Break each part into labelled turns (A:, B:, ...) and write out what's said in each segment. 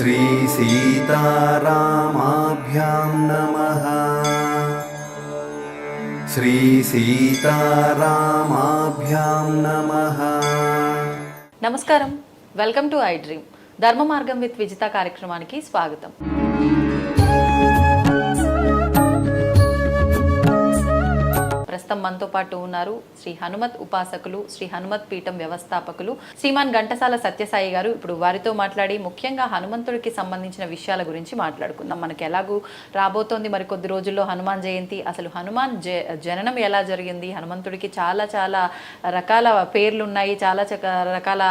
A: శ్రీ సీతారామాభ్యాం నమః. శ్రీ సీతారామాభ్యాం నమః.
B: నమస్కారం, వెల్కమ్ టు ఐ డ్రీమ్. ధర్మ మార్గం విత్ విజిత కార్యక్రమానికి స్వాగతం. ప్రస్తుతం మనతో పాటు ఉన్నారు శ్రీ హనుమత్ ఉపాసకులు, శ్రీ హనుమత్ పీఠం వ్యవస్థాపకులు శ్రీమాన్ ఘంటసాల సత్యసాయి గారు. ఇప్పుడు వారితో మాట్లాడి ముఖ్యంగా హనుమంతుడికి సంబంధించిన విషయాల గురించి మాట్లాడుకుందాం. మనకి ఎలాగూ రాబోతోంది మరి కొద్ది రోజుల్లో హనుమాన్ జయంతి. అసలు హనుమాన్ జననం ఎలా జరిగింది, హనుమంతుడికి చాలా చాలా రకాల పేర్లు ఉన్నాయి, చాలా రకాల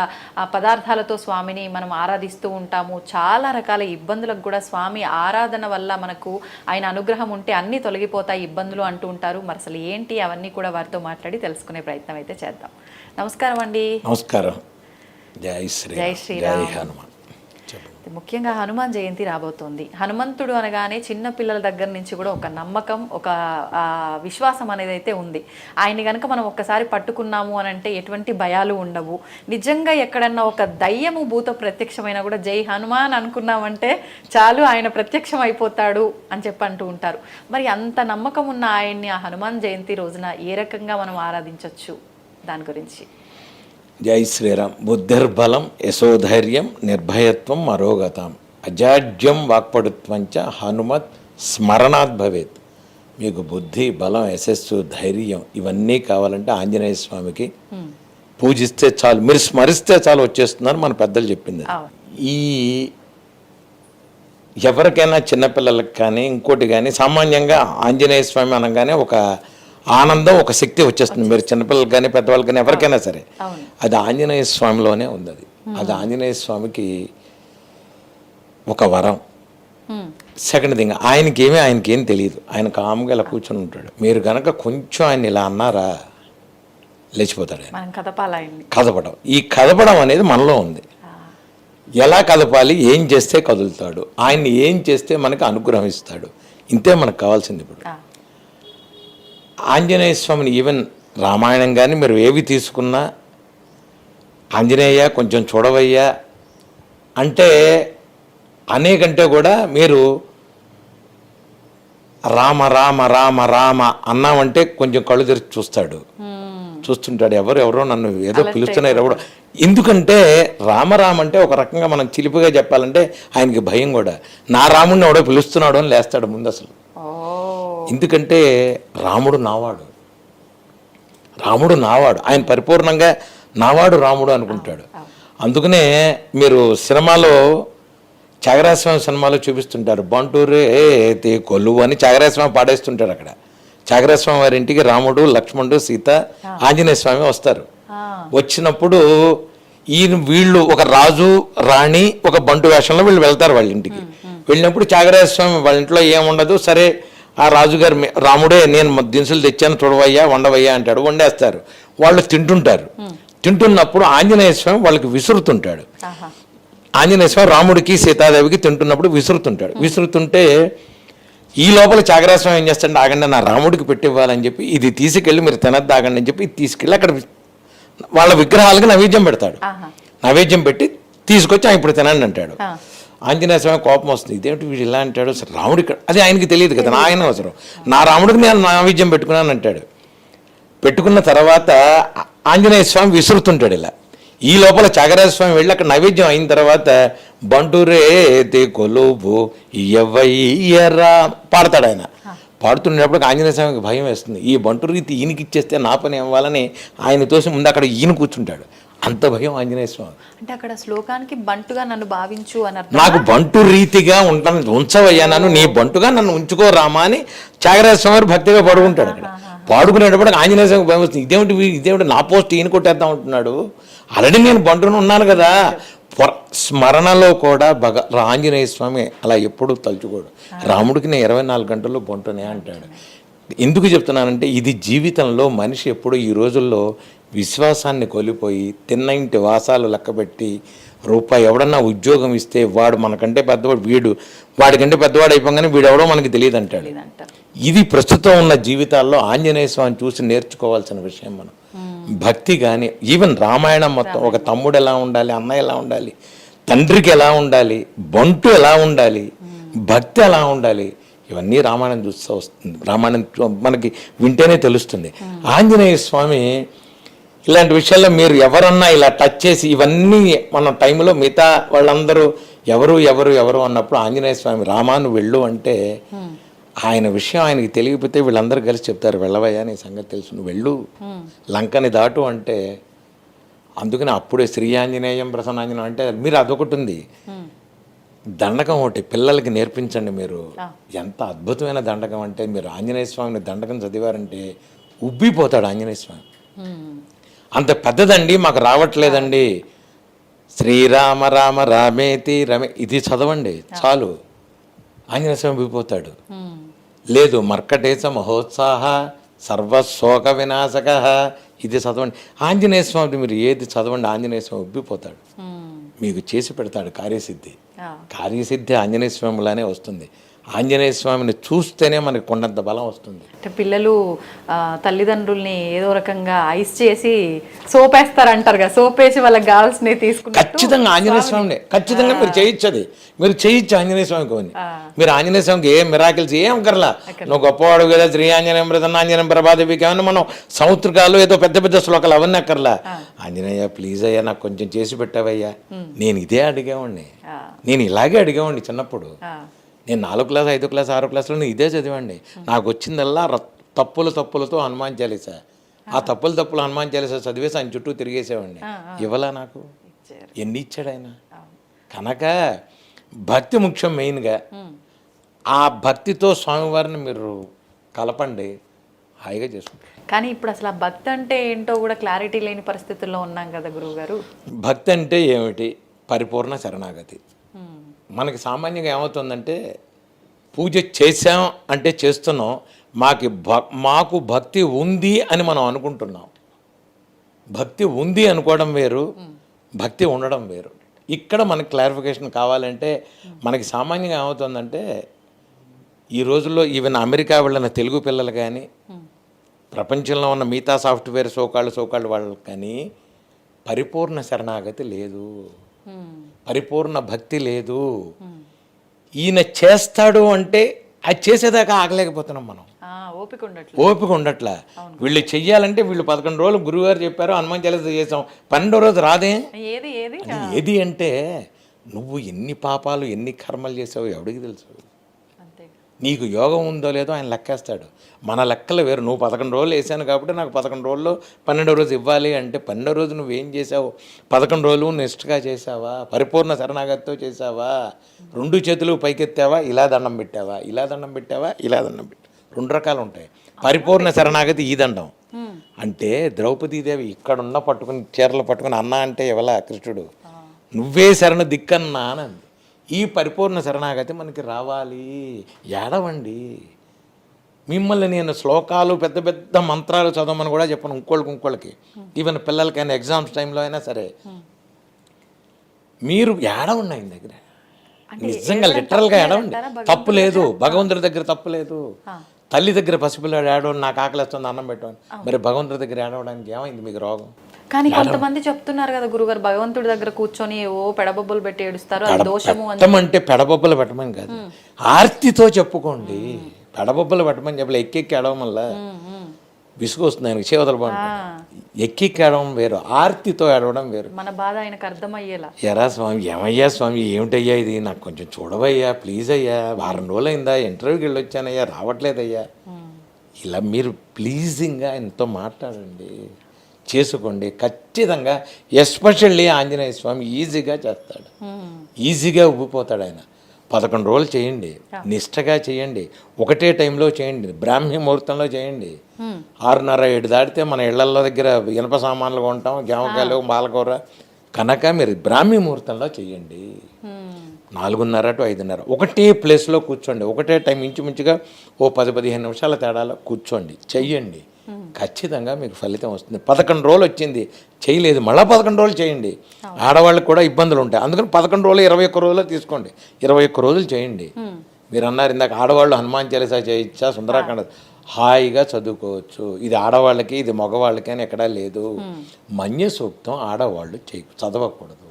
B: పదార్థాలతో స్వామిని మనం ఆరాధిస్తూ ఉంటాము. చాలా రకాల ఇబ్బందులకు కూడా స్వామి ఆరాధన వల్ల మనకు ఆయన అనుగ్రహం ఉంటే అన్నీ తొలగిపోతాయి ఇబ్బందులు అంటూ ఉంటారు. మరి అసలు ఏంటి అవన్నీ కూడా వారితో మాట్లాడి తెలుసుకునే ప్రయత్నం అయితే చేద్దాం. నమస్కారం అండి.
C: నమస్కారం. జై శ్రీరామ్. హనుమాన్.
B: ముఖ్యంగా హనుమాన్ జయంతి రాబోతోంది. హనుమంతుడు అనగానే చిన్న పిల్లల దగ్గర నుంచి కూడా ఒక నమ్మకం, ఒక విశ్వాసం అనేది అయితే ఉంది. ఆయన్ని కనుక మనం ఒక్కసారి పట్టుకున్నాము అని అంటే ఎటువంటి భయాలు ఉండవు. నిజంగా ఎక్కడన్నా ఒక దయ్యము భూత ప్రత్యక్షమైనా కూడా జై హనుమాన్ అనుకున్నామంటే చాలు, ఆయన ప్రత్యక్షం అయిపోతాడు అని చెప్పి అంటూ ఉంటారు. మరి అంత నమ్మకం ఉన్న ఆయన్ని ఆ హనుమాన్ జయంతి రోజున ఏ రకంగా మనం ఆరాధించవచ్చు, దాని గురించి.
C: జై శ్రీరామ్. బుద్ధిర్బలం యశోధైర్యం నిర్భయత్వం అరోగతాం అజాడ్యం వాక్పడుత్వంచ హనుమత్ స్మరణాత్ భవేత్. మీకు బుద్ధి, బలం, యశస్సు, ధైర్యం ఇవన్నీ కావాలంటే ఆంజనేయ స్వామికి పూజిస్తే చాలు, మీరు స్మరిస్తే చాలు వచ్చేస్తున్నారు మన పెద్దలు చెప్పింది. ఈ ఎవరికైనా చిన్నపిల్లలకు కానీ ఇంకోటి కానీ సామాన్యంగా ఆంజనేయ స్వామి అనగానే ఒక ఆనందం, ఒక శక్తి వచ్చేస్తుంది. మీరు చిన్నపిల్లలు కానీ పెద్దవాళ్ళు కానీ ఎవరికైనా సరే అది ఆంజనేయ స్వామిలోనే ఉంది. అది ఆంజనేయ స్వామికి ఒక వరం. సెకండ్ థింగ్, ఆయనకేం తెలియదు. ఆయన కామ్గా ఇలా కూర్చొని ఉంటాడు. మీరు కనుక కొంచెం ఆయన ఇలా అన్నారా లేచిపోతాడు. కదపడం, ఈ కదపడం అనేది మనలో ఉంది. ఎలా కదపాలి, ఏం చేస్తే కదులుతాడు, ఆయన్ని ఏం చేస్తే మనకు అనుగ్రహిస్తాడు, ఇంతే మనకు కావాల్సింది. ఇప్పుడు ఆంజనేయ స్వామిని ఈవెన్ రామాయణం కానీ మీరు ఏవి తీసుకున్నా ఆంజనేయ కొంచెం చూడవయ్యా అంటే అనేకంటే కూడా మీరు రామ రామ రామ రామ అన్నామంటే కొంచెం కళ్ళు తెరిచి చూస్తుంటాడు. ఎవరో నన్ను ఏదో పిలుస్తున్నారు ఎవడో. ఎందుకంటే రామరామ అంటే ఒక రకంగా మనం చిలిపిగా చెప్పాలంటే ఆయనకి భయం కూడా. నా రాముడిని ఎవడో పిలుస్తున్నాడు అని లేస్తాడు ముందు అసలు. ఎందుకంటే రాముడు నావాడు, ఆయన పరిపూర్ణంగా నావాడు రాముడు అనుకుంటాడు. అందుకనే మీరు సినిమాలో త్యాగరాజస్వామి సినిమాలో చూపిస్తుంటారు, బంటూరే తే కొలువు అని త్యాగరాజస్వామి పాడేస్తుంటాడు. అక్కడ త్యాగరాజస్వామి వారి ఇంటికి రాముడు, లక్ష్మణుడు, సీత, ఆంజనేయ స్వామి వస్తారు. వచ్చినప్పుడు వీళ్ళు ఒక రాజు, రాణి, ఒక బంటు వేషంలో వీళ్ళు వెళ్తారు వాళ్ళ ఇంటికి. వెళ్ళినప్పుడు త్యాగరాజస్వామి వాళ్ళ ఇంట్లో ఏముండదు. సరే ఆ రాజుగారు రాముడే నేను దినుసులు తెచ్చాను చూడవయ్యా వండవయ్యా అంటాడు. వండేస్తారు. వాళ్ళు తింటుంటారు. తింటున్నప్పుడు ఆంజనేయ స్వామి వాళ్ళకి విసురుతుంటాడు. ఆంజనేయ స్వామి రాముడికి సీతాదేవికి తింటున్నప్పుడు విసురుతుంటే ఈ లోపల త్యాగరాజస్వామి ఏం చేస్తాడు, ఆగండి నా రాముడికి పెట్టివ్వాలని చెప్పి ఇది తీసుకెళ్ళి మీరు తినద్దు ఆగండి అని చెప్పి ఇది తీసుకెళ్ళి అక్కడ వాళ్ళ విగ్రహాలకు నైవేద్యం పెడతాడు. నైవేద్యం పెట్టి తీసుకొచ్చి ఇప్పుడు తినండి అంటాడు. ఆంజనేయ స్వామి కోపం వస్తుంది, ఇదేమిటి వీడు ఇలా అంటాడు, అసలు రాముడు ఇక్కడ, అది ఆయనకి తెలియదు కదా, నా ఆయన అవసరం, నా రాముడికి నేను నైవేద్యం పెట్టుకున్నాను అంటాడు. పెట్టుకున్న తర్వాత ఆంజనేయ స్వామి విసురుతుంటాడు ఇలా. ఈ లోపల త్యాగరాజ స్వామి వెళ్ళి అక్కడ నైవేద్యం అయిన తర్వాత బంటూరే తే కొలువు ఎవ్వయ్యరా పాడతాడు. ఆయన పాడుతున్నప్పుడు ఆంజనేయ స్వామికి భయం వేస్తుంది. ఈ బంటూరు రీతి ఈయనకి ఇచ్చేస్తే నా పని ఇవ్వాలని ఆయన తోసి ముందు అక్కడ ఈయన కూర్చుంటాడు. అంత భయం ఆంజనేయ స్వామి.
B: అంటే అక్కడ శ్లోకానికి బంటుగా నన్ను భావించు అని
C: నాకు బంటు రీతిగా ఉంచవయ్యా, నన్ను నీ బంటుగా నన్ను ఉంచుకోరామా అని త్యాగరాజ స్వామి భక్తిగా పడుకుంటాడు. అక్కడ పాడుకునేటప్పుడు ఆంజనేయ స్వామి భయం వస్తుంది, ఇదేమిటి నా పోస్ట్ ఈయన కొట్టేద్దాం అంటున్నాడు, ఆల్రెడీ నేను బంటును ఉన్నాను కదా. స్మరణలో కూడా ఆంజనేయ స్వామి అలా ఎప్పుడూ తలుచుకోడు. రాముడికి నేను 24 గంటల్లో బంటునే అంటాడు. ఎందుకు చెప్తున్నానంటే ఇది జీవితంలో మనిషి ఎప్పుడు ఈ రోజుల్లో విశ్వాసాన్ని కోల్పోయి తిన్న ఇంటి వాసాలు లెక్కబెట్టి రూపాయి ఎవడన్నా ఉద్యోగం ఇస్తే వాడు మనకంటే పెద్దవాడు, వాడికంటే పెద్దవాడు అయిపోగానే వీడెవడో మనకి తెలియదు అంటాడు. ఇది ప్రస్తుతం ఉన్న జీవితాల్లో ఆంజనేయ స్వామిని చూసి నేర్చుకోవాల్సిన విషయం. మనం భక్తి కానీ ఈవెన్ రామాయణం మొత్తం ఒక తమ్ముడు ఎలా ఉండాలి, అన్న ఎలా ఉండాలి, తండ్రికి ఎలా ఉండాలి, బంటు ఎలా ఉండాలి, భక్తి ఎలా ఉండాలి, ఇవన్నీ రామాయణం చూస్తూ వస్తుంది. రామాయణం మనకి వింటేనే తెలుస్తుంది. ఆంజనేయ స్వామి ఇలాంటి విషయాల్లో మీరు ఎవరన్నా ఇలా టచ్ చేసి ఇవన్నీ మన టైంలో మిగతా వాళ్ళందరూ ఎవరు ఎవరు ఎవరు అన్నప్పుడు ఆంజనేయ స్వామి రామాను వెళ్ళు అంటే ఆయన విషయం ఆయనకి తెలియకపోతే వీళ్ళందరూ కలిసి చెప్తారు, వెళ్ళవయ్యా నీ సంగతి తెలుసు, నువ్వు వెళ్ళు లంకని దాటు అంటే. అందుకని అప్పుడే శ్రీ ఆంజనేయం ప్రసన్నాంజనేయం అంటే మీరు అదొకటి ఉంది. దండకం ఒకటి పిల్లలకి నేర్పించండి మీరు. ఎంత అద్భుతమైన దండకం అంటే మీరు ఆంజనేయ స్వామిని దండకం చదివారంటే ఉబ్బిపోతాడు ఆంజనేయ స్వామి. అంత పెద్దదండి, మాకు రావట్లేదండి. శ్రీరామ రామ రామేతి రమే ఇది చదవండి చాలు, ఆంజనేయ స్వామి ఉబ్బిపోతాడు. లేదు మర్కటేశ మహోత్సాహ సర్వశోక వినాశక ఇది చదవండి. ఆంజనేయ స్వామి మీరు ఏది చదవండి ఆంజనేయ స్వామి ఉబ్బిపోతాడు, మీకు చేసి పెడతాడు కార్యసిద్ధి. కార్యసిద్ధి ఆంజనేయ స్వామిలానే వస్తుంది. ఆంజనేయ స్వామిని చూస్తేనే మనకి కొండంత బలం వస్తుంది.
B: అంటే పిల్లలు తల్లిదండ్రుల్ని ఏదో రకంగా ఐస్ చేసి సోపేస్తారంటారు కదా, సోపేసి వాళ్ళకి కావాల్సినవి తీసుకుని
C: ఖచ్చితంగా ఆంజనేయ స్వామిని ఖచ్చితంగా మీరు చేయించది, మీరు చేయించు ఆంజనేయ స్వామికి కొని. మీరు ఆంజనేయ స్వామికి ఏం మిరాకిల్స్ ఏం కర్లా, నువ్వు గొప్పవాడు కదా, శ్రీ ఆంజనేయం ప్రసన్నాంజనేయం ప్రభాదేవికి ఏమన్నా మనం సంవత్సరాలు ఏదో పెద్ద పెద్ద శ్లోకాలు అవన్నీ అక్కర్లా. ఆంజనేయ ప్లీజ్ అయ్యా నాకు కొంచెం చేసి పెట్టావయ్యా. నేను ఇదే అడిగేవాడిని, నేను ఇలాగే అడిగేవాడిని చిన్నప్పుడు. నేను 4వ క్లాస్ 5వ క్లాస్ 6వ క్లాస్లో ఇదే చదివండి. నాకు వచ్చిందల్లా తప్పులతో హనుమాన్ చాలీసా. ఆ తప్పులు హనుమాన్ చాలీసా చదివేసి ఆయన చుట్టూ తిరిగేసేవాడిని. ఇవ్వలా నాకు ఎన్ని ఇచ్చాడు ఆయన. కనుక భక్తి ముఖ్యం మెయిన్గా. ఆ భక్తితో స్వామివారిని మీరు కలపండి, హాయిగా చేసుకుంటారు.
B: కానీ ఇప్పుడు అసలు ఆ భక్తి అంటే ఏంటో కూడా క్లారిటీ లేని పరిస్థితుల్లో ఉన్నాం కదా గురువుగారు.
C: భక్తి అంటే ఏమిటి? పరిపూర్ణ శరణాగతి. మనకి సామాన్యంగా ఏమవుతుందంటే పూజ చేసాం అంటే చేస్తున్నాం, మాకు భక్తి ఉంది అని మనం అనుకుంటున్నాం. భక్తి ఉంది అనుకోవడం వేరు, భక్తి ఉండడం వేరు. ఇక్కడ మనకి క్లారిఫికేషన్ కావాలంటే మనకి సామాన్యంగా ఏమవుతుందంటే ఈ రోజుల్లో ఈవెన్ అమెరికా వెళ్ళిన తెలుగు పిల్లలు కానీ ప్రపంచంలో ఉన్న మిగతా సాఫ్ట్వేర్ సోకాళ్ళు వాళ్ళకి కానీ పరిపూర్ణ శరణాగతి లేదు, పరిపూర్ణ భక్తి లేదు. ఈయన చేస్తాడు అంటే అది చేసేదాకా ఆగలేకపోతున్నాం మనం, ఓపిక ఉండట్లా. వీళ్ళు చెయ్యాలంటే వీళ్ళు 11 రోజులు గురువుగారు చెప్పారు హనుమాన్ చాలీసా చేసాం, 12వ రోజు రాదే. ఏది అంటే నువ్వు ఎన్ని పాపాలు ఎన్ని కర్మలు చేసావు ఎవడికి తెలుసు. నీకు యోగం ఉందో లేదో ఆయన లెక్కేస్తాడు. మన లెక్కలు వేరు. నువ్వు 11 రోజులు వేసాను కాబట్టి నాకు 11 రోజుల్లో 12వ రోజు ఇవ్వాలి అంటే 12వ రోజు నువ్వేం చేసావు? 11 రోజులు నిష్ఠగా చేసావా? పరిపూర్ణ శరణాగతితో చేసావా? 2 చేతులు పైకెత్తావా? ఇలా దండం పెట్టావా? ఇలా దండం పెట్టావా? ఇలా దండం పెట్టావా? 2 రకాలు ఉంటాయి. పరిపూర్ణ శరణాగతి ఈ దండం అంటే ద్రౌపదీదేవి ఇక్కడున్న పట్టుకుని చీరలు పట్టుకుని అన్నా అంటే ఎవలా కృష్ణుడు నువ్వే శరణ దిక్కన్నా అనంది. ఈ పరిపూర్ణ శరణాగతి మనకి రావాలి. ఏడవండి. మిమ్మల్ని నేను శ్లోకాలు పెద్ద పెద్ద మంత్రాలు చదవమని కూడా చెప్పను ఇంకోళ్ళకి ఈవెన్ పిల్లలకైనా ఎగ్జామ్స్ టైంలో అయినా సరే. మీరు ఏడవండి ఆయన దగ్గర, నిజంగా లిటరల్గా ఏడవండి. తప్పు లేదు, భగవంతుడి దగ్గర తప్పు లేదు. తల్లి దగ్గర పసిపిల్లాడు ఏడవండి, నాకు ఆకలిస్తుంది అన్నం పెట్టాను. మరి భగవంతుడి దగ్గర ఏడవడానికి ఏమైంది మీకు రోగం?
B: కానీ కొంతమంది చెప్తున్నారు కదా గురుగారు, భగవంతుడి దగ్గర కూర్చొని ఓ పెడబొబ్బలు పెట్టి ఏడుస్తారు, అది దోషము
C: అంటే పెడబొబ్బలు పెట్టమని కాదు, ఆర్తితో చెప్పుకోండి. పెడబొబ్బలు పెట్టమని చెప్పలే, ఎక్కి ఏడవం వల్ల విసుగు వస్తుంది ఆయనకి, చేవతలు బాగుంటుంది. ఎక్కి ఏడవం వేరు, ఆర్తితో ఏడవడం వేరు.
B: మన బాధ ఆయనకు అర్థమయ్యేలా.
C: ఎరా స్వామి, ఏమయ్యా స్వామి, ఏమిటయ్యా ఇది, నాకు కొంచెం చూడవయ్యా ప్లీజ్ అయ్యా, వారం రోజులు అయిందా, ఇంటర్వ్యూకి వెళ్ళొచ్చానయ్యా, రావట్లేదయ్యా. ఇలా మీరు ప్లీజింగ్గా ఆయనతో మాట్లాడండి, చేసుకోండి. ఖచ్చితంగా ఎస్పెషల్లీ ఆంజనేయ స్వామి ఈజీగా చేస్తాడు, ఈజీగా ఉబ్బిపోతాడు ఆయన. 11 రోజులు చేయండి, నిష్టగా చేయండి, ఒకటే టైంలో చేయండి, బ్రాహ్మీ ముహూర్తంలో చేయండి. 6:30 7 దాటితే మన ఇళ్లలో దగ్గర ఇనప సామాన్లు కొంటాం, జామకాయలు పాలకూర. కనుక మీరు బ్రాహ్మీ ముహూర్తంలో చేయండి. 4:30 to 5:30 ఒకటే ప్లేస్లో కూర్చోండి, ఒకటే టైం ఇంచుమించుగా ఓ 10-15 నిమిషాల తేడాలో కూర్చోండి, చెయ్యండి. ఖచ్చితంగా మీకు ఫలితం వస్తుంది. 11 రోజులు వచ్చింది చేయలేదు, మళ్ళీ 11 రోజులు చేయండి. ఆడవాళ్ళకి కూడా ఇబ్బందులు ఉంటాయి, అందుకని 11 రోజులు 21 రోజులు తీసుకోండి, 21 రోజులు చేయండి. మీరు అన్నారు ఇందాక ఆడవాళ్ళు హనుమాన్ చాలీసా చేయొచ్చా, సుందరాకాండ హాయిగా చదువుకోవచ్చు. ఇది ఆడవాళ్ళకి ఇది మగవాళ్ళకి అని ఎక్కడా లేదు. మన్య సూక్తం ఆడవాళ్ళు చదవకూడదు.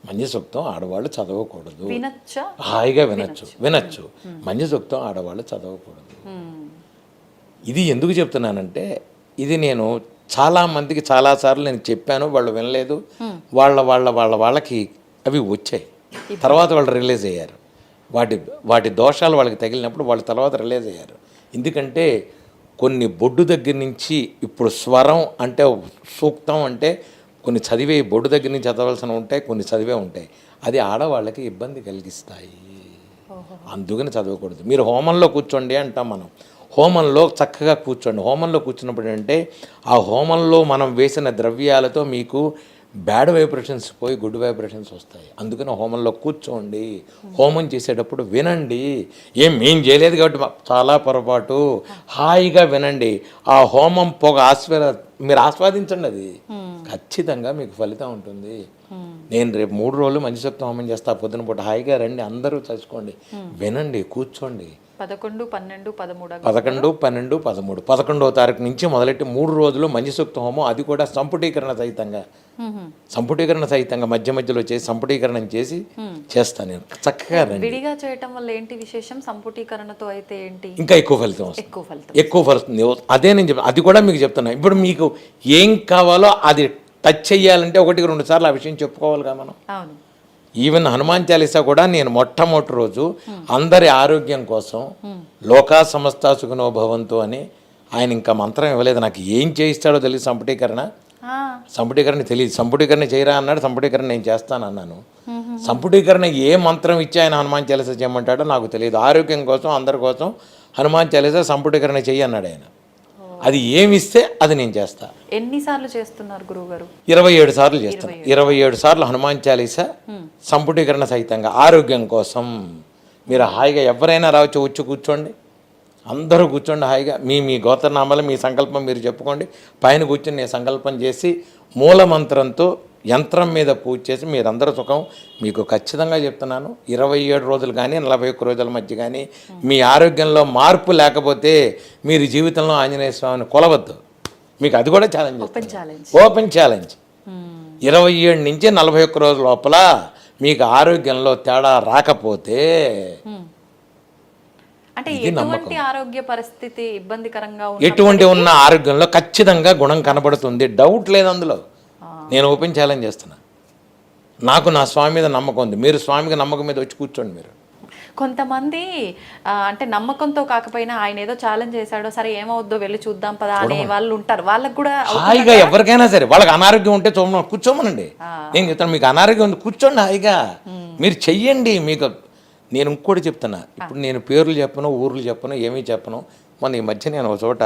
C: మంజు సూక్తం ఆడవాళ్ళు చదవకూడదు.
B: వినొచ్చా?
C: హాయిగా వినొచ్చు. మంజు సూక్తం ఆడవాళ్ళు చదవకూడదు. ఇది ఎందుకు చెప్తున్నానంటే ఇది నేను చాలామందికి చాలాసార్లు నేను చెప్పాను, వాళ్ళు వినలేదు. వాళ్ళకి అవి వచ్చాయి. తర్వాత వాళ్ళు రిలీజ్ అయ్యారు. వాటి దోషాలు వాళ్ళకి తగిలినప్పుడు వాళ్ళ తర్వాత రిలీజ్ అయ్యారు. ఎందుకంటే కొన్ని బొడ్డు దగ్గర నుంచి ఇప్పుడు స్వరం అంటే సూక్తం అంటే కొన్ని చదివే బొడ్డు దగ్గర నుంచి చదవాల్సిన ఉంటాయి, కొన్ని చదివే ఉంటాయి. అది ఆడవాళ్ళకి ఇబ్బంది కలిగిస్తాయి. అందుకని చదవకూడదు. మీరు హోమంలో కూర్చోండి అంటాం మనం. హోమంలో చక్కగా కూర్చోండి. హోమంలో కూర్చున్నప్పుడు అంటే ఆ హోమంలో మనం వేసిన ద్రవ్యాలతో మీకు బ్యాడ్ వైబ్రేషన్స్ పోయి గుడ్ వైబ్రేషన్స్ వస్తాయి. అందుకని హోమంలో కూర్చోండి. హోమం చేసేటప్పుడు వినండి. మేం చేయలేదు కాబట్టి చాలా పొరపాటు. హాయిగా వినండి. ఆ హోమం పొగ మీరు ఆస్వాదించండి. అది ఖచ్చితంగా మీకు ఫలితం ఉంటుంది. నేను రేపు 3 రోజులు మంచి సూక్తం హోమం చేస్తా. పొద్దున పూట హాయిగా రండి, అందరూ చదువుకోండి, వినండి, కూర్చోండి.
B: 11, 12, 13
C: 11, 12, 13 11వ తారీఖు నుంచి మొదలెట్టి 3 రోజులు మంచి సూక్త హోమం. అది కూడా సంపుటీకరణ సహితంగా మధ్య మధ్యలో చేసి సంపుటీకరణం చేసి చేస్తాను నేను. చక్కగా రండి.
B: విడిగా చేయటం వల్ల ఏంటి విశేషం? సంపుటీకరణతో అయితే ఏంటి?
C: ఇంకా ఎక్కువ ఫలితం వస్తుంది. ఎక్కువ ఫలితం. అదే నేను చెప్తాను. అది కూడా మీకు చెప్తున్నా. ఇప్పుడు మీకు ఏం కావాలో అది టచ్ చెయ్యాలంటే 1-2 సార్లు ఆ విషయం చెప్పుకోవాలిగా మనం.
B: అవును.
C: ఈవెన్ హనుమాన్ చాలీసా కూడా నేను మొట్టమొదటి రోజు అందరి ఆరోగ్యం కోసం లోకా సమస్త సుఖినో భవంతు అని ఆయన ఇంకా మంత్రం ఇవ్వలేదు. నాకు ఏం చేయిస్తాడో తెలియదు. సంపుటీకరణ తెలియదు. సంపుటీకరణ చేయరా అన్నాడు. సంపుటీకరణ నేను చేస్తాను అన్నాను. సంపుటీకరణ ఏ మంత్రం ఇచ్చి ఆయన హనుమాన్ చాలీసా చేయమంటాడో నాకు తెలియదు. ఆరోగ్యం కోసం అందరి కోసం హనుమాన్ చాలీసా సంపుటీకరణ చెయ్యి అన్నాడు ఆయన. అది ఏమిస్తే అది నేను చేస్తా.
B: ఎన్నిసార్లు చేస్తున్నారు గురువుగారు?
C: 27 సార్లు చేస్తాను. 27 సార్లు హనుమాన్ చాలీసా సంపుటీకరణ సహితంగా ఆరోగ్యం కోసం. మీరు హాయిగా ఎవరైనా రావచ్చు, వచ్చి కూర్చోండి, అందరూ కూర్చోండి హాయిగా. మీ గోత్రనామాలు మీ సంకల్పం మీరు చెప్పుకోండి. పైన కూర్చొని నేను సంకల్పం చేసి మూలమంత్రంతో యంత్రం మీద పూజ చేసి మీరందరూ సుఖం. మీకు ఖచ్చితంగా చెప్తున్నాను, 27 రోజులు కానీ 41 రోజుల మధ్య కానీ మీ ఆరోగ్యంలో మార్పు లేకపోతే మీరు జీవితంలో ఆంజనేయ స్వామిని కొలవద్దు. మీకు అది కూడా ఛాలెంజ్, ఓపెన్ ఛాలెంజ్. 27 నుంచి 41 రోజుల లోపల మీకు ఆరోగ్యంలో తేడా రాకపోతే
B: అంటే ఎటువంటి ఆరోగ్య పరిస్థితి ఇబ్బందికరంగా
C: ఎటువంటి ఉన్న ఆరోగ్యంలో ఖచ్చితంగా గుణం కనబడుతుంది. డౌట్ లేదు అందులో. నేను ఓపెన్ ఛాలెంజ్ చేస్తున్నా. నాకు నా స్వామి మీద నమ్మకం ఉంది. మీరు స్వామికి నమ్మకం మీద వచ్చి కూర్చోండి. మీరు
B: కొంతమంది అంటే నమ్మకంతో కాకపోయినా ఆయన ఏదో ఛాలెంజ్ చేశాడో సరే ఏమవుద్దో వెళ్ళి చూద్దాం పదా అనే వాళ్ళు ఉంటారు. వాళ్ళకి కూడా
C: హాయిగా ఎవరికైనా సరే వాళ్ళకి అనారోగ్యం ఉంటే కూర్చోమనండి. నేను చెప్తాను, మీకు అనారోగ్యం ఉంది కూర్చోండి హాయిగా, మీరు చెయ్యండి. మీకు నేను ఇంకోటి చెప్తున్నా. ఇప్పుడు నేను పేర్లు చెప్పను, ఊర్లు చెప్పను, ఏమీ చెప్పను. మొన్న ఈ మధ్య నేను ఒక చోట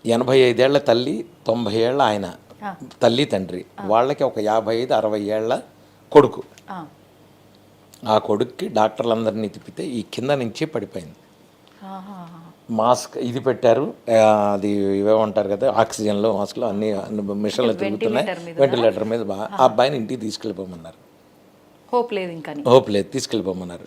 C: 85 ఏళ్ల తల్లి, 90 ఏళ్ల ఆయన, తల్లి తండ్రి, వాళ్ళకి ఒక 55-60 ఏళ్ల కొడుకు. ఆ కొడుక్కి డాక్టర్లందరినీ తిప్పితే ఈ కింద నుంచి పడిపోయింది. మాస్క్ ఇది పెట్టారు, అది ఇవేమంటారు కదా ఆక్సిజన్లో మాస్క్లో అన్ని మిషన్లు తిరుగుతున్నాయి. వెంటిలేటర్ మీద ఆ అబ్బాయిని ఇంటికి తీసుకెళ్ళిపోమన్నారు.
B: హోప్ లేదు,
C: తీసుకెళ్ళిపోమన్నారు.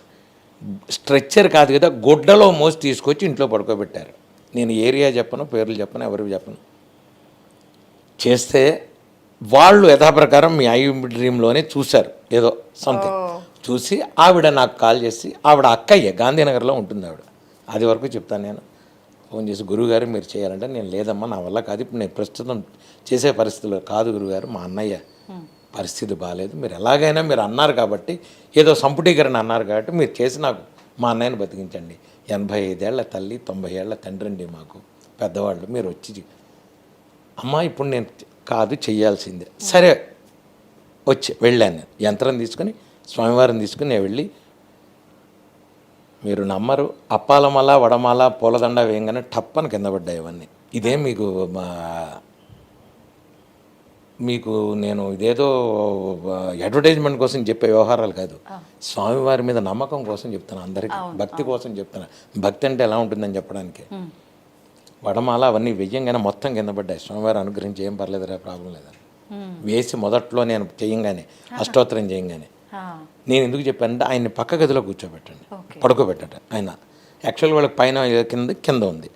C: స్ట్రెచ్చర్ కాదు కదా, గుడ్డలో మోసి తీసుకొచ్చి ఇంట్లో పడుకోబెట్టారు. నేను ఏరియా చెప్పను, పేర్లు చెప్పను, ఎవరికి చెప్పను. చేస్తే వాళ్ళు యథాప్రకారం మీ ఐ డ్రీమ్లోనే చూశారు ఏదో సంథింగ్. చూసి ఆవిడ నాకు కాల్ చేసి, ఆవిడ అక్కయ్య గాంధీనగర్లో ఉంటుంది ఆవిడ. అది వరకు చెప్తాను నేను. ఫోన్ చేసి, గురువుగారు మీరు చేయాలంటే నేను లేదమ్మా నా వల్ల కాదు, ఇప్పుడు నేను ప్రస్తుతం చేసే పరిస్థితుల్లో కాదు గురువుగారు, మా అన్నయ్య పరిస్థితి బాగాలేదు, మీరు ఎలాగైనా మీరు అన్నారు కాబట్టి ఏదో సంపుటీకరణ అన్నారు కాబట్టి మీరు చేసి నాకు మా అన్నయ్యని బతికించండి. 85 ఏళ్ల తల్లి, 90 ఏళ్ల తండ్రి అండి మాకు పెద్దవాళ్ళు. మీరు వచ్చి అమ్మా ఇప్పుడు నేను కాదు చెయ్యాల్సిందే. సరే వెళ్ళాను నేను. యంత్రం తీసుకుని స్వామివారిని తీసుకుని నేను వెళ్ళి, మీరు నమ్మరు, అప్పాలమాల, వడమాల, పూలదండ వేయంగానే టప్పని కింద పడ్డాయి ఇవన్నీ. ఇదేం మీకు నేను ఇదేదో అడ్వర్టైజ్మెంట్ కోసం చెప్పే వ్యవహారాలు కాదు. స్వామివారి మీద నమ్మకం కోసం చెప్తాను అందరికీ, భక్తి కోసం చెప్తాను. భక్తి అంటే ఎలా ఉంటుందని చెప్పడానికి. వడమాల అవన్నీ వెయ్యంగానే మొత్తం కింద పడ్డాయి. స్వామివారి అనుగ్రహించి ఏం పర్లేదురా, ప్రాబ్లం లేదని వేసి మొదట్లో నేను చేయంగానే, అష్టోత్తరం చేయంగానే నేను ఎందుకు చెప్పానంటే ఆయన్ని పక్క గదిలో కూర్చోబెట్టండి, పడుకోబెట్టండి. ఆయన యాక్చువల్గా వాళ్ళకి పైన కింద ఉంది,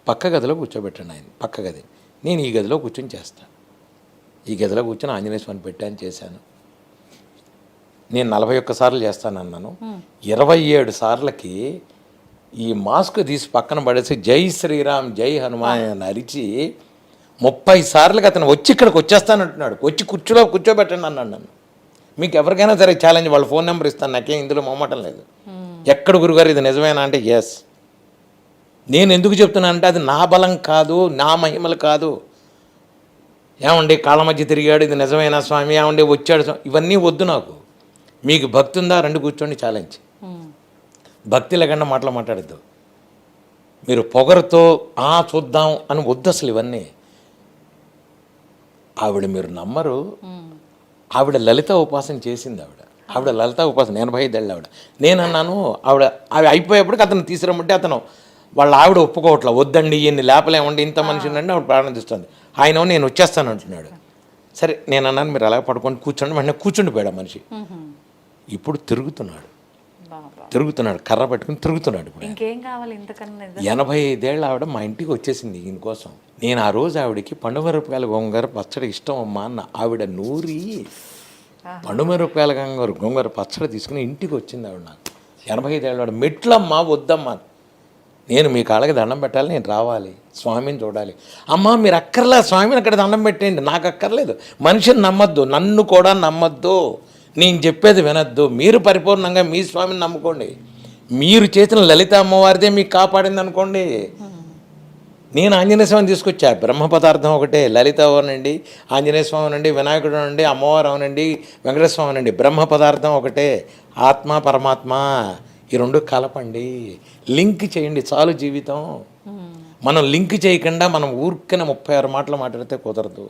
C: పక్క గదిలో కూర్చోబెట్టండి. ఆయన పక్క గది, నేను ఈ గదిలో కూర్చొని చేస్తాను. ఈ గదిలో కూర్చొని ఆంజనేయ స్వామిని పెట్టాను, చేశాను. నేను 41 సార్లు చేస్తానన్నాను. 27 సార్లకి ఈ మాస్క్ తీసి పక్కన పడేసి జై శ్రీరామ్ జై హనుమాన్ అని అరిచి 30 సార్లకి అతను వచ్చి ఇక్కడికి వచ్చేస్తానంటున్నాడు. వచ్చి కూర్చోబెట్టండి అన్నాడు నన్ను. మీకు ఎవరికైనా సరే ఛాలెంజ్, వాళ్ళ ఫోన్ నెంబర్ ఇస్తాను, నాకేం ఇందులో మొమ్మటం లేదు. ఎక్కడ గురుగారు ఇది నిజమేనా అంటే ఎస్. నేను ఎందుకు చెప్తున్నానంటే అది నా బలం కాదు, నా మహిమలు కాదు. ఏమండి కాళ్ళ మధ్య తిరిగాడు, ఇది నిజమేనా స్వామి, ఏమండి వచ్చాడు స్వామి, ఇవన్నీ వద్దు నాకు. మీకు భక్తి ఉందా, రండి కూర్చోండి ఛాలెంజ్. భక్తి లేకుండా మాట్లాడద్దు. మీరు పొగరుతో చూద్దాం అని వద్దు అసలు ఇవన్నీ. ఆవిడ మీరు నమ్మరు, ఆవిడ లలిత ఉపాసన చేసింది. ఆవిడ లలిత ఉపాసన 85 ఏళ్ళు ఆవిడ. నేను అన్నాను అవి అయిపోయేప్పటికి అతను తీసుకురమ్మంటే అతను వాళ్ళ ఆవిడ ఒప్పుకోవట్లా, వద్దండి ఇన్ని లేపలేమండి ఇంత మనిషిని అండి ఆవిడ ప్రారంభిస్తుంది. ఆయన నేను వచ్చేస్తాను అంటున్నాడు. సరే నేను అన్నాను మీరు అలా పడుకొని కూర్చోండి, వెంటనే కూర్చుండిపోయాడు మనిషి. ఇప్పుడు తిరుగుతున్నాడు కర్ర పట్టుకుని తిరుగుతున్నాడు. ఇప్పుడు
B: ఇంకేం కావాలి ఇంతకన్నా?
C: 85 ఏళ్ళ ఆవిడ మా ఇంటికి వచ్చేసింది ఈయన కోసం. నేను ఆ రోజు ఆవిడకి పండుమిరపకాయల గోంగూర పచ్చడి ఇష్టం అమ్మా అన్న. ఆవిడ నూరి పండుమిరపకాయల గోంగూర పచ్చడి తీసుకుని ఇంటికి వచ్చింది ఆవిడ. నాకు 85 ఏళ్ళ ఆవిడ. మెట్లమ్మా వద్దమ్మా, నేను మీ కాళ్ళకి దండం పెట్టాలి, నేను రావాలి, స్వామిని చూడాలి. అమ్మా మీరు అక్కర్లే, స్వామిని అక్కడ దండం పెట్టేయండి, నాకు అక్కర్లేదు. మనిషిని నమ్మద్దు, నన్ను కూడా నమ్మద్దు, నేను చెప్పేది వినద్దు. మీరు పరిపూర్ణంగా మీ స్వామిని నమ్ముకోండి. మీరు చేసిన లలిత అమ్మవారిదే మీకు కాపాడింది అనుకోండి. నేను ఆంజనేయ స్వామిని తీసుకొచ్చా. బ్రహ్మ పదార్థం ఒకటే, లలిత అవనండి, ఆంజనేయ స్వామి అనండి, వినాయకుడు అనండి, అమ్మవారు అవనండి, వెంకటేశ్వర స్వామి అనండి, బ్రహ్మ పదార్థం ఒకటే. ఆత్మ పరమాత్మ ఈ రెండు కలపండి, లింక్ చేయండి, చాలు జీవితం. మనం లింక్ చేయకుండా మనం ఊరికనే 36 మాటలు మాట్లాడితే కుదరదు.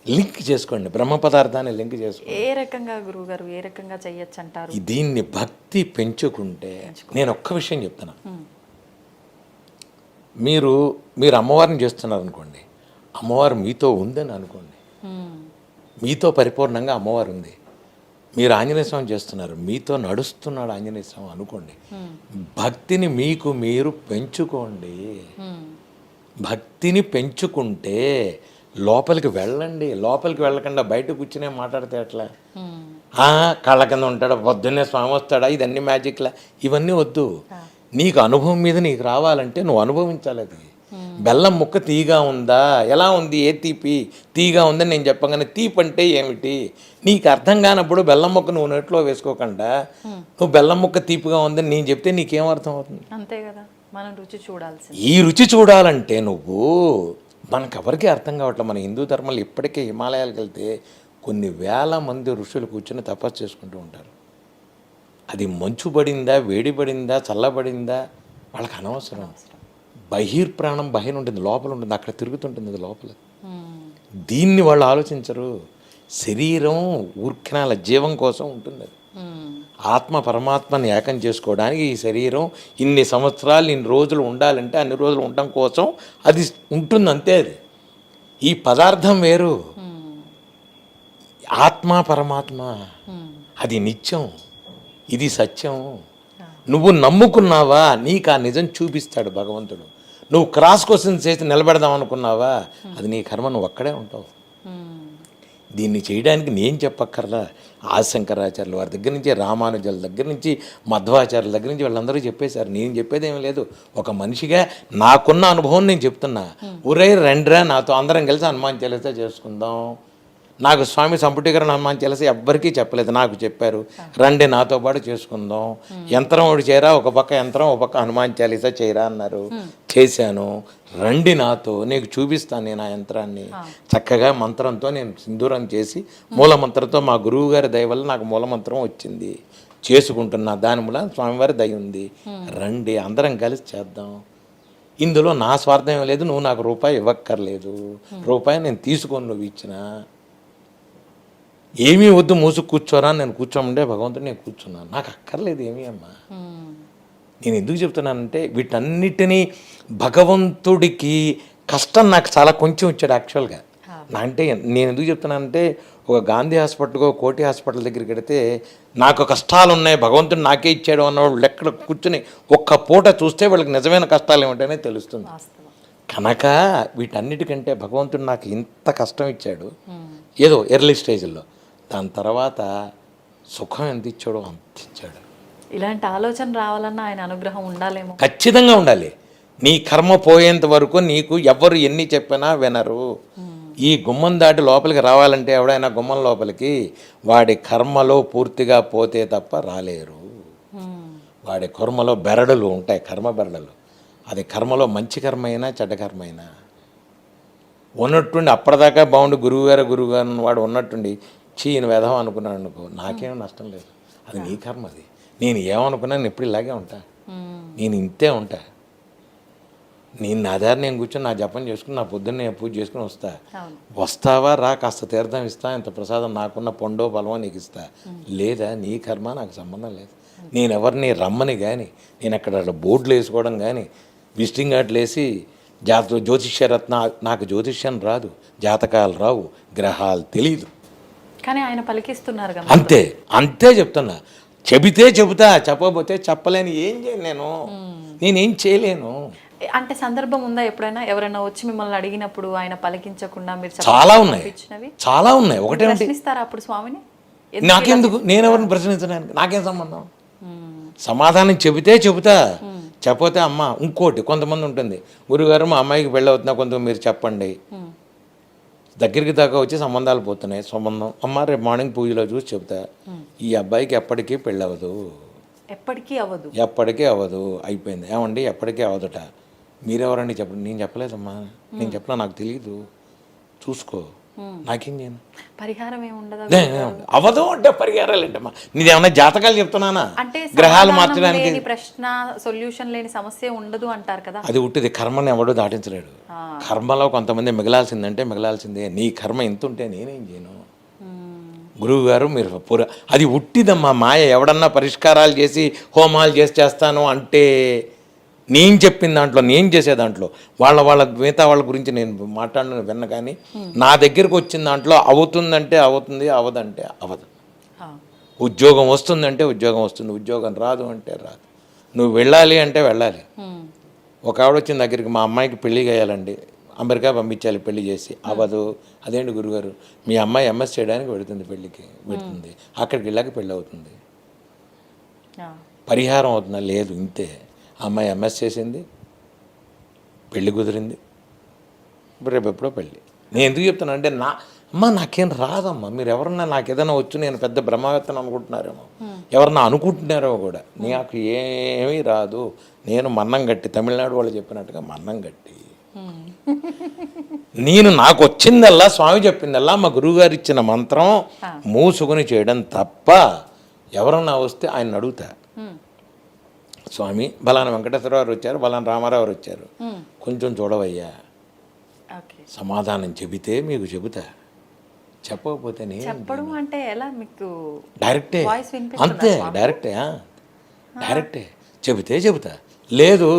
C: లింక్ చేసుకోండి, బ్రహ్మ పదార్థాన్ని లింక్ చేసుకోండి.
B: ఏ రకంగా గురువుగారు, ఏ రకంగా చెయ్యొచ్చు అంటారు?
C: దీన్ని భక్తి పెంచుకుంటే నేను ఒక్క విషయం చెప్తున్నా. మీరు అమ్మవారిని చేస్తున్నారు అనుకోండి, అమ్మవారు మీతో ఉందని అనుకోండి, మీతో పరిపూర్ణంగా అమ్మవారు ఉంది. మీరు ఆంజనేయ స్వామి చేస్తున్నారు, మీతో నడుస్తున్నాడు ఆంజనేయ స్వామి అనుకోండి. భక్తిని మీకు మీరు పెంచుకోండి. భక్తిని పెంచుకుంటే లోపలికి వెళ్ళండి. లోపలికి వెళ్ళకుండా బయట కూర్చునే మాట్లాడితే ఎట్లా? కళ్ళ కింద ఉంటాడా, పొద్దున్నే స్వామి వస్తాడా, ఇదన్నీ మ్యాజిక్లా, ఇవన్నీ వద్దు. నీకు అనుభవం మీద నీకు రావాలంటే నువ్వు అనుభవించాలి. అది బెల్లం ముక్క తీగా ఉందా, ఎలా ఉంది, ఏ తీగా ఉందని నేను చెప్పగానే తీపి అంటే ఏమిటి నీకు అర్థం కానప్పుడు బెల్లం ముక్క నువ్వు నోట్లో వేసుకోకుండా నువ్వు బెల్లం ముక్క తీపిగా ఉందని నేను చెప్తే నీకేం అర్థం అవుతుంది?
B: అంతే కదా, మనం రుచి చూడాల్సింది.
C: ఈ రుచి చూడాలంటే నువ్వు, మనకెవరికి అర్థం కావట్లేదు. మన హిందూ ధర్మంలో ఇప్పటికే హిమాలయాలకు వెళ్తే కొన్ని వేల మంది ఋషులు కూర్చొని తపస్సు చేసుకుంటూ ఉంటారు. అది మంచు పడిందా, వేడి పడిందా, చల్లబడిందా వాళ్ళకి అనవసరం. బహిర్ప్రాణం బహిర్ ఉంటుంది, లోపల ఉంటుంది, అక్కడ తిరుగుతుంటుంది అది లోపల. దీన్ని వాళ్ళు ఆలోచించరు. శరీరం ఊర్ఖనాల జీవం కోసం ఉంటుంది. అది ఆత్మ పరమాత్మని ఏకం చేసుకోవడానికి ఈ శరీరం ఇన్ని సంవత్సరాలు ఇన్ని రోజులు ఉండాలంటే అన్ని రోజులు ఉండటం కోసం అది ఉంటుంది, అంతే. అది ఈ పదార్థం వేరు, ఆత్మ పరమాత్మ అది నిత్యం, ఇది సత్యం. నువ్వు నమ్ముకున్నావా, నీకు ఆ నిజం చూపిస్తాడు భగవంతుడు. నువ్వు క్రాస్ క్వశ్చన్ చేసి నిలబెడదాం అనుకున్నావా, అది నీ కర్మ, నువ్వు అక్కడే ఉంటావు. దీన్ని చేయడానికి నేను చెప్పక్కర్లా. ఆదిశంకరాచార్యుల వారి దగ్గర నుంచి, రామానుజుల దగ్గర నుంచి, మధ్వాచార్యుల దగ్గర నుంచి వాళ్ళందరూ చెప్పేశారు. నేను చెప్పేది ఏమీ లేదు. ఒక మనిషిగా నాకున్న అనుభవం నేను చెప్తున్నా. ఒరే రండ్రా నాతో అందరం కలిసి హనుమాన్ చాలీసా చేసుకుందాం. నాకు స్వామి సంపుటీకరణ హనుమాన్ చాలీసా ఎవ్వరికీ చెప్పలేదు, నాకు చెప్పారు. రండి నాతో పాటు చేసుకుందాం. యంత్రం ఒకటి చేయరా, ఒక పక్క యంత్రం ఒక పక్క హనుమాన్ చాలీసా చేయరా అన్నారు. చేశాను. రండి నాతో, నీకు చూపిస్తాను నేను ఆ యంత్రాన్ని. చక్కగా మంత్రంతో నేను సింధూరం చేసి మూలమంత్రంతో మా గురువు గారి దయ వల్ల నాకు మూలమంత్రం వచ్చింది, చేసుకుంటున్నా. దాని మూల స్వామివారి దయ ఉంది. రండి అందరం కలిసి చేద్దాం. ఇందులో నా స్వార్థం ఏం లేదు, నువ్వు నాకు రూపాయి ఇవ్వక్కర్లేదు, రూపాయి నేను తీసుకొని నువ్వు ఇచ్చినా ఏమీ వద్దు, మూసుకు కూర్చోరా. నేను కూర్చోమంటే భగవంతుడు నేను కూర్చున్నాను, నాకు అక్కర్లేదు ఏమీ అమ్మా. నేను ఎందుకు చెప్తున్నానంటే వీటన్నిటినీ భగవంతుడికి కష్టం నాకు చాలా కొంచెం ఇచ్చాడు యాక్చువల్గా. అంటే నేను ఎందుకు చెప్తున్నానంటే ఒక గాంధీ హాస్పిటల్కో కోటి హాస్పిటల్ దగ్గరికి వెడితే నాకు కష్టాలు ఉన్నాయి భగవంతుడు నాకే ఇచ్చాడు అన్నవాళ్ళు ఎక్కడ కూర్చొని ఒక్క పూట చూస్తే వాళ్ళకి నిజమైన కష్టాలు ఏమిటనే తెలుస్తుంది. కనుక వీటన్నిటికంటే భగవంతుడు నాకు ఇంత కష్టం ఇచ్చాడు ఏదో ఎర్లీ స్టేజ్లో. దాని తర్వాత సుఖం ఎంత ఇచ్చాడో అంత ఇచ్చాడు.
B: ఇలాంటి ఆలోచన రావాలన్నా ఆయన అనుగ్రహం ఉండాలేమో.
C: ఖచ్చితంగా ఉండాలి. నీ కర్మ పోయేంత వరకు నీకు ఎవరు ఎన్ని చెప్పినా వినరు. ఈ గుమ్మం దాటి లోపలికి రావాలంటే ఎవడైనా గుమ్మం లోపలికి వాడి కర్మలో పూర్తిగా పోతే తప్ప రాలేరు. వాడి కర్మలో బెరడులు ఉంటాయి, కర్మ బెరడులు. అది కర్మలో మంచి కర్మ అయినా చెడ్డ కర్మ అయినా ఉన్నట్టుండి అప్పటిదాకా బాగుండి గురువుగారు వాడు ఉన్నట్టుండి ఈయన వెధం అనుకున్నాడు అనుకో, నాకేం నష్టం లేదు. అది నీ కర్మ. అది నేను ఏమనుకున్నాను ఎప్పుడు ఇలాగే ఉంటా, నేను ఇంతే ఉంటా. నేను నా దారి నేను కూర్చొని నా జపం చేసుకుని నా పొద్దున్నే పూజ చేసుకుని వస్తావా రా, కాస్త తీర్థం ఇస్తా, ఇంత ప్రసాదం నాకున్న పొండో బలమో నీకు ఇస్తా. లేదా నీ కర్మ, నాకు సంబంధం లేదు. నేను ఎవరిని రమ్మని కానీ, నేను అక్కడ బోర్డులు వేసుకోవడం కానీ, విజిటింగ్ కార్డులు వేసి జ్యోతిష్యరత్న, నాకు జ్యోతిష్యం రాదు, జాతకాలు రావు, గ్రహాలు తెలీదు.
B: కానీ ఆయన పలికిస్తున్నారు కదా.
C: అంతే అంతే చెప్తున్నా. చెబితే చెబుతా, చెప్పకపోతే చెప్పలేను. ఏం చేయను, నేనేం చేయలేను.
B: అంటే సందర్భం ఉందా ఎప్పుడైనా ఎవరైనా వచ్చి మిమ్మల్ని అడిగినప్పుడు ఆయన పలికించకుండా మీరు
C: చాలా ఉన్నాయి, చాలా ఉన్నాయి. ఒకటే
B: ప్రశ్నిస్తారా అప్పుడు స్వామిని?
C: నాకెందుకు, నేను ఎవరిని ప్రశ్నించడానికి నాకేం సంబంధం? సమాధానం చెబితే చెబుతా, చెప్పతే అమ్మ. ఇంకోటి కొంతమంది ఉంటుంది, గురుగారు మా అమ్మాయికి పెళ్ళి అవుతున్నా, కొంత మీరు చెప్పండి. దగ్గరికి దాకా వచ్చి సంబంధాలు పోతున్నాయి. సంబంధం అమ్మ రేపు మార్నింగ్ పూజలో చూసి చెబుతా, ఈ అబ్బాయికి ఎప్పటికీ పెళ్ళి అవ్వదు, ఎప్పటికీ అవ్వదు, అయిపోయింది. ఏమండి ఎప్పటికీ అవ్వదుట. మీరెవరండి చెప్పండి. నేను చెప్పలేదమ్మా, నేను చెప్పలా, నాకు తెలియదు, చూసుకో, నాకేం చేయను.
B: పరిహారం ఏముండదు.
C: అవ్వదు అంటే పరిహారాలు ఏంటమ్మా? నీదేమన్నా జాతకాలు చెప్తున్నానా? గ్రహాలు మార్చడానికి
B: ప్రశ్న సొల్యూషన్ లేని సమస్య ఉండదు అంటారు కదా.
C: అది ఉట్టిది. కర్మని ఎవడో దాటించలేడు. కర్మలో కొంతమంది మిగలాల్సిందంటే మిగలాల్సిందే. నీ కర్మ ఎంత ఉంటే నేనేం చేయను. గురువు గారు మీరు అది ఉట్టిదమ్మా, మాయ. ఎవడన్నా పరిష్కారాలు చేసి హోమాలు చేస్తాను అంటే నేను చెప్పిన దాంట్లో, నేను చేసే దాంట్లో వాళ్ళ మిగతా వాళ్ళ గురించి నేను మాట్లాడిన విన్న. కానీ నా దగ్గరకు వచ్చిన దాంట్లో అవుతుందంటే అవుతుంది, అవ్వదంటే అవ్వదు. ఉద్యోగం వస్తుందంటే ఉద్యోగం వస్తుంది, ఉద్యోగం రాదు అంటే రాదు. నువ్వు వెళ్ళాలి అంటే వెళ్ళాలి. ఒక ఆవిడ వచ్చిన దగ్గరికి, మా అమ్మాయికి పెళ్లి చేయాలండి, అమెరికా పంపించాలి పెళ్లి చేసి, అవ్వదు. అదేంటి గురుగారు, మీ అమ్మాయి ఎంఎస్ చేయడానికి పెడుతుంది, పెళ్ళికి పెడుతుంది, అక్కడికి వెళ్ళాక పెళ్ళి అవుతుంది, పరిహారం అవుతుందా? లేదు, ఇంతే. అమ్మాయి ఎంఎస్ చేసింది, పెళ్ళి కుదిరింది, రేపు ఎప్పుడో పెళ్ళి. నేను ఎందుకు చెప్తున్నా అంటే, నాకేం రాదమ్మా. మీరు ఎవరన్నా నాకు ఏదైనా వచ్చు, నేను పెద్ద బ్రహ్మవేత్తను అనుకుంటున్నారేమో, ఎవరన్నా అనుకుంటున్నారో కూడా. నాకు ఏమీ రాదు. నేను మన్నం గట్టి, తమిళనాడు వాళ్ళు చెప్పినట్టుగా మన్నం గట్టి, నేను నాకు వచ్చిందల్లా, స్వామి చెప్పిందల్లా, మా గురువుగారు ఇచ్చిన మంత్రం మూసుకుని చేయడం తప్ప. ఎవరన్నా వస్తే ఆయన అడుగుతా, స్వామి బలాన వెంకటేశ్వరరావు వచ్చారు, బలాన రామారావు వచ్చారు, కొంచెం చూడవయ్యా, సమాధానం చెబితే మీకు చెబుతా, చెప్పకపోతే డైరెక్టే, అంతే, డైరెక్టే చెబితే చెబుతా. లేదు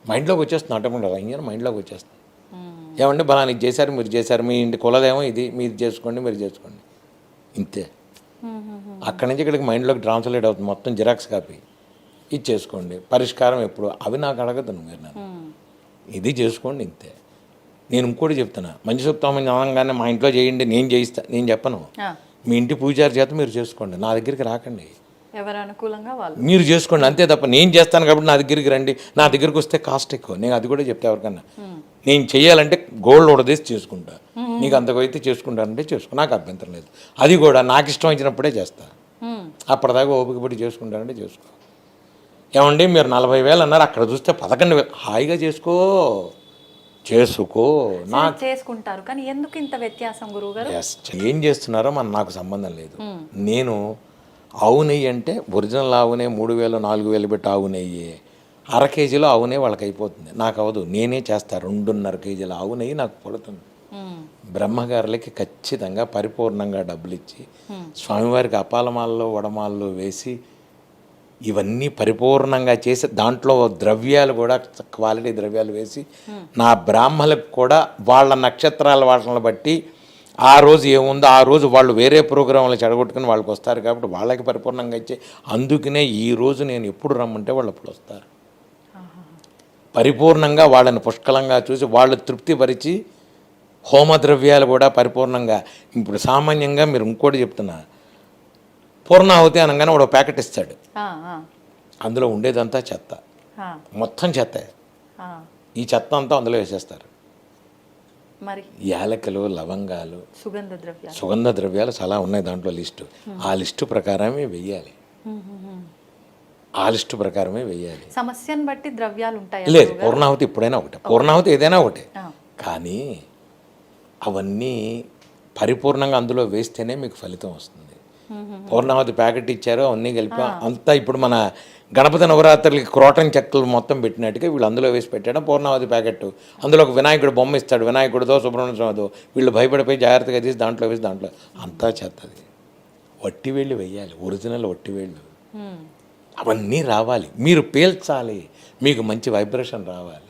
C: మైండ్లోకి వచ్చేస్తుంది, ఆటోమేటిక్గా ఇంజన్ మైండ్లోకి వచ్చేస్తుంది. ఏమంటే బలానికి చేశారు, మీరు చేశారు, మీ ఇంటి కులదేమో ఇది, మీరు చేసుకోండి, మీరు చేసుకోండి, ఇంతే. అక్కడి నుంచి ఇక్కడికి మైండ్లోకి ట్రాన్స్లేట్ అవుతుంది, మొత్తం జిరాక్స్ కాపీ ఇచ్చేసుకోండి. పరిష్కారం ఎప్పుడు అవి నాకు అడగదు, మీరు నన్ను ఇది చేసుకోండి, ఇంతే. నేను ఇంకోటి చెప్తున్నా, మంచి సూక్తం అనగానే మా ఇంట్లో చేయండి, నేను చేయిస్తా, నేను చెప్పను. మీ ఇంటి పూజారి చేత మీరు చేసుకోండి, నా దగ్గరికి రాకండి,
B: ఎవరు అనుకూలంగా వాళ్ళు
C: మీరు చేసుకోండి, అంతే తప్ప నేను చేస్తాను కాబట్టి నా దగ్గరికి రండి. నా దగ్గరికి వస్తే కాస్ట్ ఎక్కువ, నేను అది కూడా చెప్తే ఎవరికన్నా. నేను చేయాలంటే గోల్డ్ ఉడదీసి చేసుకుంటా, నీకు అంతకైతే చేసుకుంటానంటే చేసుకో, నాకు అభ్యంతరం లేదు. అది కూడా నాకు ఇష్టం వచ్చినప్పుడే చేస్తా, అప్పటిదాకా ఓపిక పడి చేసుకుంటానంటే చేసుకో. ఏమండి మీరు 40,000 అన్నారు, అక్కడ చూస్తే 11,000, హాయిగా చేసుకో.
B: నాకు చేసుకుంటారు. కానీ ఎందుకు ఇంత వ్యత్యాసం గురువుగారు?
C: ఏం చేస్తున్నారో నాకు సంబంధం లేదు. నేను ఆవు నెయ్యి అంటే ఒరిజినల్ ఆవు నెయ్యి 3,000 4,000 పెట్టి ఆవు నెయ్యి, 1/2 కేజీలో ఆవు నెయ్యి వాళ్ళకి అయిపోతుంది, నాకు అవ్వదు. నేనే చేస్తా, 2.5 కేజీల ఆవు నెయ్యి నాకు పడుతుంది. బ్రహ్మగారులకి ఖచ్చితంగా పరిపూర్ణంగా డబ్బులు ఇచ్చి, స్వామివారికి అపాలమాల్లో వడమాల్లో వేసి, ఇవన్నీ పరిపూర్ణంగా చేసి, దాంట్లో ద్రవ్యాలు కూడా క్వాలిటీ ద్రవ్యాలు వేసి, నా బ్రాహ్మణులకు కూడా వాళ్ళ నక్షత్రాల వాటిని బట్టి ఆ రోజు ఏముందో ఆ రోజు వాళ్ళు వేరే ప్రోగ్రాంలు చెడగొట్టుకుని వాళ్ళకి వస్తారు కాబట్టి వాళ్ళకి పరిపూర్ణంగా ఇచ్చే. అందుకనే ఈరోజు నేను ఎప్పుడు రమ్మంటే వాళ్ళు అప్పుడు వస్తారు. పరిపూర్ణంగా వాళ్ళని పుష్కలంగా చూసి వాళ్ళు తృప్తిపరిచి, హోమద్రవ్యాలు కూడా పరిపూర్ణంగా. ఇప్పుడు సామాన్యంగా మీరు ఇంకోటి చెప్తున్నా, పూర్ణాహుతి అనగానే ఒక ప్యాకెట్ ఇస్తాడు,
B: ఆ, ఆ,
C: అందులో ఉండేదంతా చెత్త,
B: ఆ,
C: మొత్తం చెత్త.
B: ఆ.
C: ఈ చెత్త అంతా అందులో వేసేస్తారు.
B: మరి
C: యాలకులు, లవంగాలు,
B: సుగంధ ద్రవ్యాలు.
C: సుగంధ ద్రవ్యాలు చాలా ఉన్నాయి దాంట్లో లిస్టు. ఆ లిస్టు ప్రకారమే వెయ్యాలి, ఆ లిస్టు ప్రకారమే వెయ్యాలి.
B: సమస్యను బట్టి ద్రవ్యాలు ఉంటాయి.
C: లేదు, పూర్ణాహుతి ఎప్పుడైనా ఒకటే, పూర్ణాహుతి ఏదైనా ఒకటే.
B: ఆ.
C: కానీ అవన్నీ పరిపూర్ణంగా అందులో వేస్తేనే మీకు ఫలితం వస్తుంది. పూర్ణావతి ప్యాకెట్ ఇచ్చారు, అవన్నీ కలిపి అంతా ఇప్పుడు మన గణపతి నవరాత్రులకి క్రోటన్ చెక్కలు మొత్తం పెట్టినట్టుగా వీళ్ళు అందులో వేసి పెట్టాడు పూర్ణావతి ప్యాకెట్. అందులో ఒక వినాయకుడు బొమ్మ ఇస్తాడు, వినాయకుడితో సుబ్రహ్మణ్య స్వామితో, వీళ్ళు భయపడిపోయి జాగ్రత్తగా తీసి దాంట్లో వేసి దాంట్లో అంతా చేస్తుంది. వట్టివేళ్ళు వెయ్యాలి, ఒరిజినల్ వట్టివేళ్ళు. అవన్నీ రావాలి, మీరు పేల్చాలి, మీకు మంచి వైబ్రేషన్ రావాలి.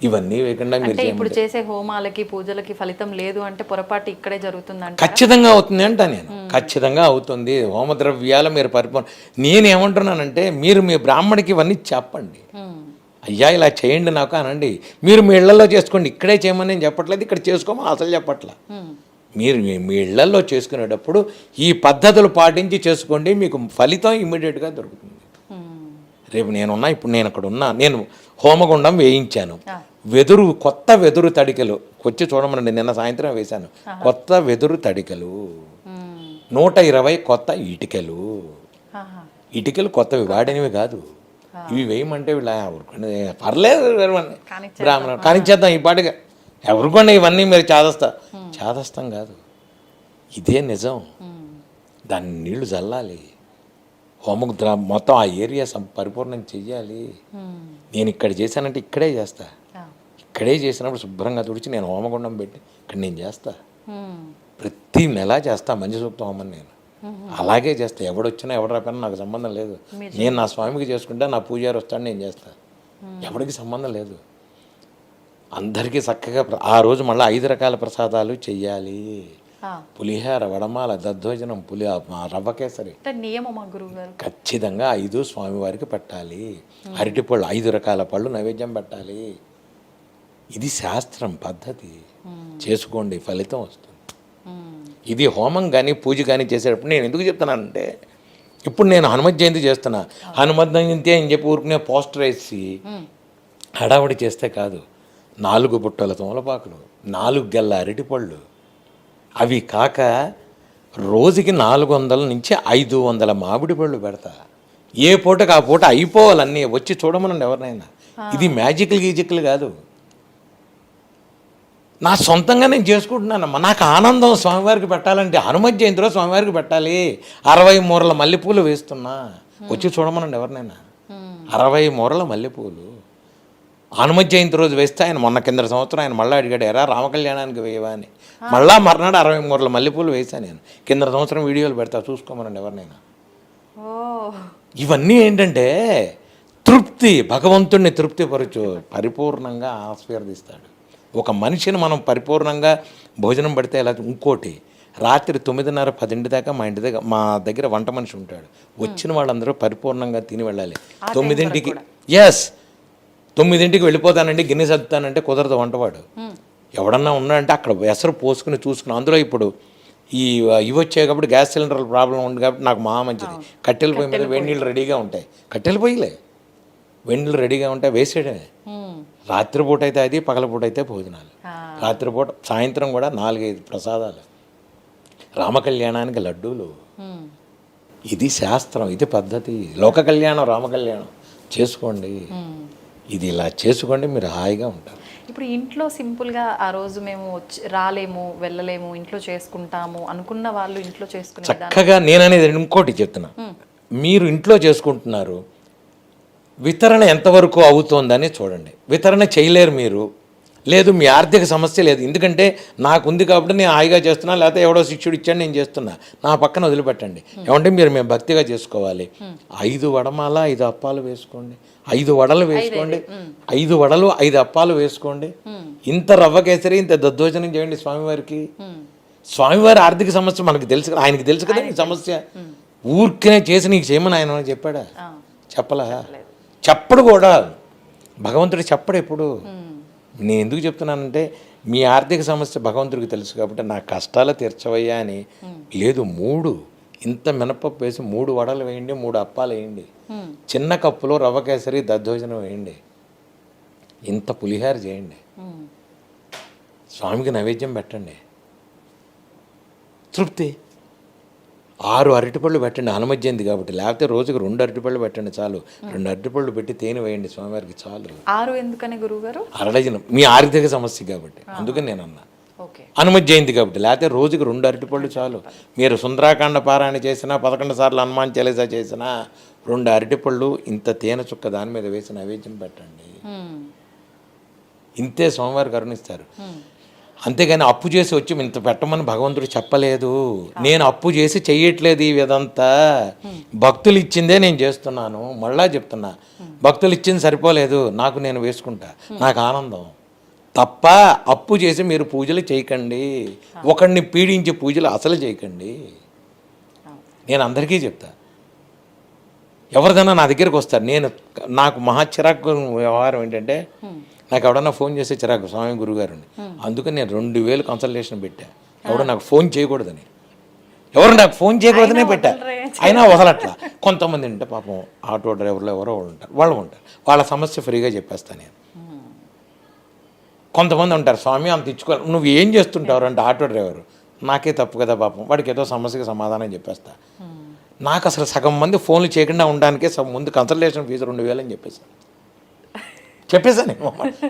C: ఇవన్నీ వేయకుండా మీరు
B: అంటే ఇప్పుడు చేసే హోమాలకి పూజలకి ఫలితం లేదు అంటే పొరపాటు ఇక్కడే జరుగుతుందంట.
C: ఖచ్చితంగా అవుతుంది అంట నేను, ఖచ్చితంగా అవుతుంది. హోమద్రవ్యాలు మీరు పరిపూర్ణ. నేనేమంటున్నానంటే మీరు మీ బ్రాహ్మడికి ఇవన్నీ చెప్పండి, అయ్యా ఇలా చేయండి నాకు అనండి. మీరు మీ ఇళ్లలో చేసుకోండి, ఇక్కడే చేయమని నేను చెప్పట్లేదు, ఇక్కడ చేసుకోమని అసలు చెప్పట్లా. మీరు మీ ఇళ్లలో చేసుకునేటప్పుడు ఈ పద్ధతులు పాటించి చేసుకోండి, మీకు ఫలితం ఇమ్మీడియట్గా దొరుకుతుంది. రేపు నేనున్నా, ఇప్పుడు నేను అక్కడ ఉన్నా, నేను హోమగుండం వేయించాను, వెదురు, కొత్త వెదురు తడికలు వచ్చి చూడమనండి, నిన్న సాయంత్రం వేశాను. కొత్త వెదురు తడికలు, 120 కొత్త ఇటుకలు. ఇటుకలు కొత్తవి, వాడినవి కాదు. ఇవి వేయమంటే వీళ్ళ పర్లేదు బ్రాహ్మణ కానిచ్చేద్దాం ఈ పాటిగా. ఎవరికొండ ఇవన్నీ మీరు చాదస్తం కాదు, ఇదే నిజం. దాన్ని నీళ్లు చల్లాలి, హోమకు మొత్తం ఆ ఏరియా పరిపూర్ణం చెయ్యాలి. నేను ఇక్కడ చేశానంటే ఇక్కడే చేస్తా, ఇక్కడే చేసినప్పుడు శుభ్రంగా తుడిచి నేను హోమగుండం పెట్టి ఇక్కడ నేను చేస్తా. ప్రతి నెల చేస్తా మంచి సూక్తం హోమం. నేను అలాగే చేస్తా, ఎవడొచ్చినా ఎవడు రాకన్నా నాకు సంబంధం లేదు. నేను నా స్వామికి చేసుకుంటే నా పూజారి వస్తాడు, నేను చేస్తా, ఎవరికి సంబంధం లేదు. అందరికీ చక్కగా ఆ రోజు మళ్ళీ 5 రకాల ప్రసాదాలు చెయ్యాలి. పులిహార, వడమాల, దద్దోజనం, రవ్వ కేసరి ఖచ్చితంగా 5 స్వామివారికి పెట్టాలి. అరటిపళ్ళు 5 రకాల పళ్ళు నైవేద్యం పెట్టాలి. ఇది శాస్త్రం, పద్ధతి. చేసుకోండి, ఫలితం వస్తుంది. ఇది హోమం కానీ పూజ కానీ చేసేటప్పుడు నేను ఎందుకు చెప్తున్నానంటే, ఇప్పుడు నేను హనుమత్ జయంతి చేస్తున్నా, హనుమత్ జయంతి అని చెప్పి ఊరుకునే పోస్టర్ వేసి హడావుడి చేస్తే కాదు. 4 బుట్టల తోమలపాకులు, 4 గెల్ల అరటిపళ్ళు, అవి కాక రోజుకి 400 నుంచి 500 మామిడి పళ్ళు పెడతా. ఏ పూటకు ఆ పూట అయిపోవాలన్నీ, వచ్చి చూడమనండి ఎవరినైనా. ఇది మ్యాజిక్లు కాదు, నా సొంతంగా నేను చేసుకుంటున్నానమ్మా. నాకు ఆనందం స్వామివారికి పెట్టాలంటే హనుమత్ జయంతిలో స్వామివారికి పెట్టాలి. 60 మూరల మల్లెపూలు వేస్తున్నా, వచ్చి చూడమనండి ఎవరినైనా. 60 మూరల మల్లెపూలు హనుమత్ జయంతి రోజు వేస్తే ఆయన మొన్న కింద సంవత్సరం ఆయన మళ్ళీ అడిగాడు, ఎరా రామకళ్యాణానికి వేయవా అని. మళ్ళా మర్నాడు 60 మూరల మల్లెపూలు వేసాను నేను. కింద సంవత్సరం వీడియోలు పెడతా, చూసుకోమనండి ఎవరినైనా. ఇవన్నీ ఏంటంటే తృప్తి, భగవంతుడిని తృప్తిపరచు, పరిపూర్ణంగా ఆశీర్వదిస్తాడు. ఒక మనిషిని మనం పరిపూర్ణంగా భోజనం పెడితే ఎలా. ఇంకోటి, రాత్రి 9:30, 10 దాకా మా దగ్గర వంట మనిషి ఉంటాడు. వచ్చిన వాళ్ళందరూ పరిపూర్ణంగా తిని వెళ్ళాలి. 9ంటికి 9ంటికి వెళ్ళిపోతానండి, గిన్నె సర్దుతానంటే కుదరదు. వంటవాడు ఎవడన్నా ఉన్నాడంటే అక్కడ ఎసరు పోసుకుని చూసుకుని. అందులో ఇప్పుడు ఇవి వచ్చాయి కాబట్టి గ్యాస్ సిలిండర్ ప్రాబ్లం ఉంది కాబట్టి నాకు మంచిది. కట్టెల పొయ్యి మీద వేడి నీళ్ళు రెడీగా ఉంటాయి, కట్టెల పొయ్యిలే వేడి నీళ్ళు రెడీగా ఉంటాయి, వేసేయడమే. రాత్రిపూట అయితే అది, పగలపూట అయితే భోజనాలు. రాత్రిపూట, సాయంత్రం కూడా 4-5 ప్రసాదాలు, రామకళ్యాణానికి లడ్డూలు. ఇది శాస్త్రం, ఇది పద్ధతి. లోక కళ్యాణం, రామకళ్యాణం చేసుకోండి. ఇది ఇలా చేసుకోండి, మీరు హాయిగా ఉంటారు.
B: ఇప్పుడు ఇంట్లో సింపుల్గా ఆ రోజు మేము రాలేము, వెళ్ళలేము, ఇంట్లో చేసుకుంటాము అనుకున్న వాళ్ళు ఇంట్లో చేసుకునే
C: చక్కగా. నేననేది ఇంకోటి చెప్తున్నా, మీరు ఇంట్లో చేసుకుంటున్నారు, వితరణ ఎంతవరకు అవుతోందని చూడండి. వితరణ చేయలేరు మీరు, లేదు మీ ఆర్థిక సమస్య లేదు, ఎందుకంటే నాకు ఉంది కాబట్టి నేను హాయిగా చేస్తున్నా, లేకపోతే ఎవడో శిష్యుడు ఇచ్చాడు నేను చేస్తున్నా, నా పక్కన వదిలిపెట్టండి. ఏమంటే మేము భక్తిగా చేసుకోవాలి. 5 వడమాల 5 అప్పాలు వేసుకోండి, 5 వడలు వేసుకోండి, 5 వడలు 5 అప్పాలు వేసుకోండి. ఇంత రవ్వ కేసరి, ఇంత దద్దోజనం చేయండి స్వామివారికి. స్వామివారి ఆర్థిక సమస్య మనకు తెలుసు, ఆయనకి తెలుసు కదా ఈ సమస్య. ఊరికనే చేసి నీకు చేయమని ఆయన చెప్పాడా? చెప్పలా. చెప్పడు కూడా, భగవంతుడు చెప్పడు ఎప్పుడు. నేను ఎందుకు చెప్తున్నానంటే, మీ ఆర్థిక సమస్య భగవంతుడికి తెలుసు కాబట్టి నా కష్టాలు తీర్చవయ్యా అని లేదు. 3 ఇంత మినపప్పు వేసి 3 వడలు వేయండి, 3 అప్పాలు వేయండి, చిన్న కప్పులో రవ్వ కేసరి దద్దోజనం వేయండి, ఇంత పులిహార చేయండి, స్వామికి నైవేద్యం పెట్టండి, తృప్తి. 6 అరటిపళ్ళు పెట్టండి, హనుమ జయంతి కాబట్టి. లేకపోతే రోజుకి 2 అరటిపళ్ళు పెట్టండి చాలు. 2 అరటిపళ్ళు పెట్టి తేనె వేయండి స్వామివారికి చాలు.
B: 6 ఎందుకని గురువుగారు?
C: అరడజనం మీ ఆర్థిక సమస్య కాబట్టి, అందుకని నేను అన్నా. హనుమ జయంతి కాబట్టి. లేకపోతే రోజుకి 2 అరటిపళ్ళు చాలు. మీరు సుందరాకాండ పారాయణ చేసినా, 11 సార్లు హనుమాన్ చాలీసా చేసినా 2 అరటిపళ్ళు ఇంత తేనె చుక్క దాని మీద వేసి నైవేద్యం పెట్టండి. ఇంతే స్వామివారు కరుణిస్తారు. అంతేగాని అప్పు చేసి వచ్చి ఇంత పెట్టమని భగవంతుడు చెప్పలేదు. నేను అప్పు చేసి చెయ్యట్లేదు ఈ విధంతా. భక్తులు ఇచ్చిందే నేను చేస్తున్నాను. మళ్ళా చెప్తున్నా, భక్తులు ఇచ్చింది సరిపోలేదు, నాకు నేను వేసుకుంటా, నాకు ఆనందం తప్ప అప్పు చేసి మీరు పూజలు చేయకండి. ఒకడిని పీడించి పూజలు అసలు చేయకండి. నేను అందరికీ చెప్తా. ఎవరిదైనా నా దగ్గరికి వస్తారు. నాకు మహా చిరాకు వ్యవహారం ఏంటంటే, నాకు ఎవడన్నా ఫోన్ చేసే చిరాకు స్వామి గురుగారుని. అందుకని నేను 2000 కన్సల్టేషన్ పెట్టా. ఎవడో నాకు ఫోన్ చేయకూడదని, ఎవరు నాకు ఫోన్ చేయకూడదనే పెట్టా. అయినా వదలట్లా. కొంతమంది ఉంటే పాపం ఆటో డ్రైవర్లు ఎవరో వాళ్ళు ఉంటారు, వాళ్ళ సమస్య ఫ్రీగా చెప్పేస్తాను నేను. కొంతమంది ఉంటారు, స్వామి అంత ఇచ్చుకోవాలి, నువ్వు ఏం చేస్తుంటావు అంటే ఆటో డ్రైవరు, నాకే తప్పు కదా పాపం, వాడికి ఏదో సమస్యకి సమాధానం చెప్పేస్తా. నాకు అసలు సగం మంది ఫోన్లు చేయకుండా ఉండడానికే ముందు కన్సల్టేషన్ ఫీజు 2000 అని చెప్పేసాను.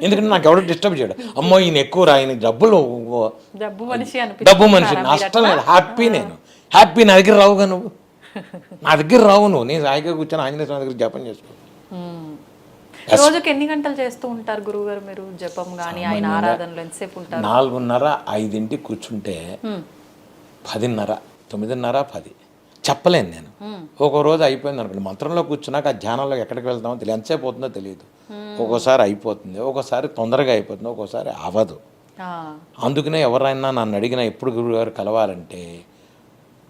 C: ఎందుకంటే నాకు ఎవడో డిస్టర్బ్ చేయడు. అమ్మో ఈయన ఎక్కువ ఆయన డబ్బు మనిషి నష్టం లేదు, హ్యాపీ నా దగ్గర రావుగా నువ్వు, నా దగ్గర రావు నువ్వు. నేను హాయిగా కూర్చొని ఆంజనేయ స్వామి దగ్గర జపం చేసుకో.
B: రోజుకి ఎన్ని గంటలు చేస్తూ ఉంటారు గురువుగారు మీరు జపం గానీ ఆయన ఆరాధనలో? ఎంతసేపు ఉంటారు?
C: 4:30-5 కూర్చుంటే 10:30, 9:30, 10 చెప్పలేను నేను. ఒక రోజు అయిపోయింది అనుకోండి, మంత్రంలో కూర్చున్నాక ఆ ధ్యానంలో ఎక్కడికి వెళ్తామో తెలియదు, ఎంతసేపు అవుతుందో తెలియదు. ఒక్కోసారి అయిపోతుంది, ఒక్కోసారి తొందరగా అయిపోతుంది, ఒక్కోసారి అవ్వదు. అందుకనే ఎవరైనా నన్ను అడిగినా ఎప్పుడు గురువుగారు కలవాలంటే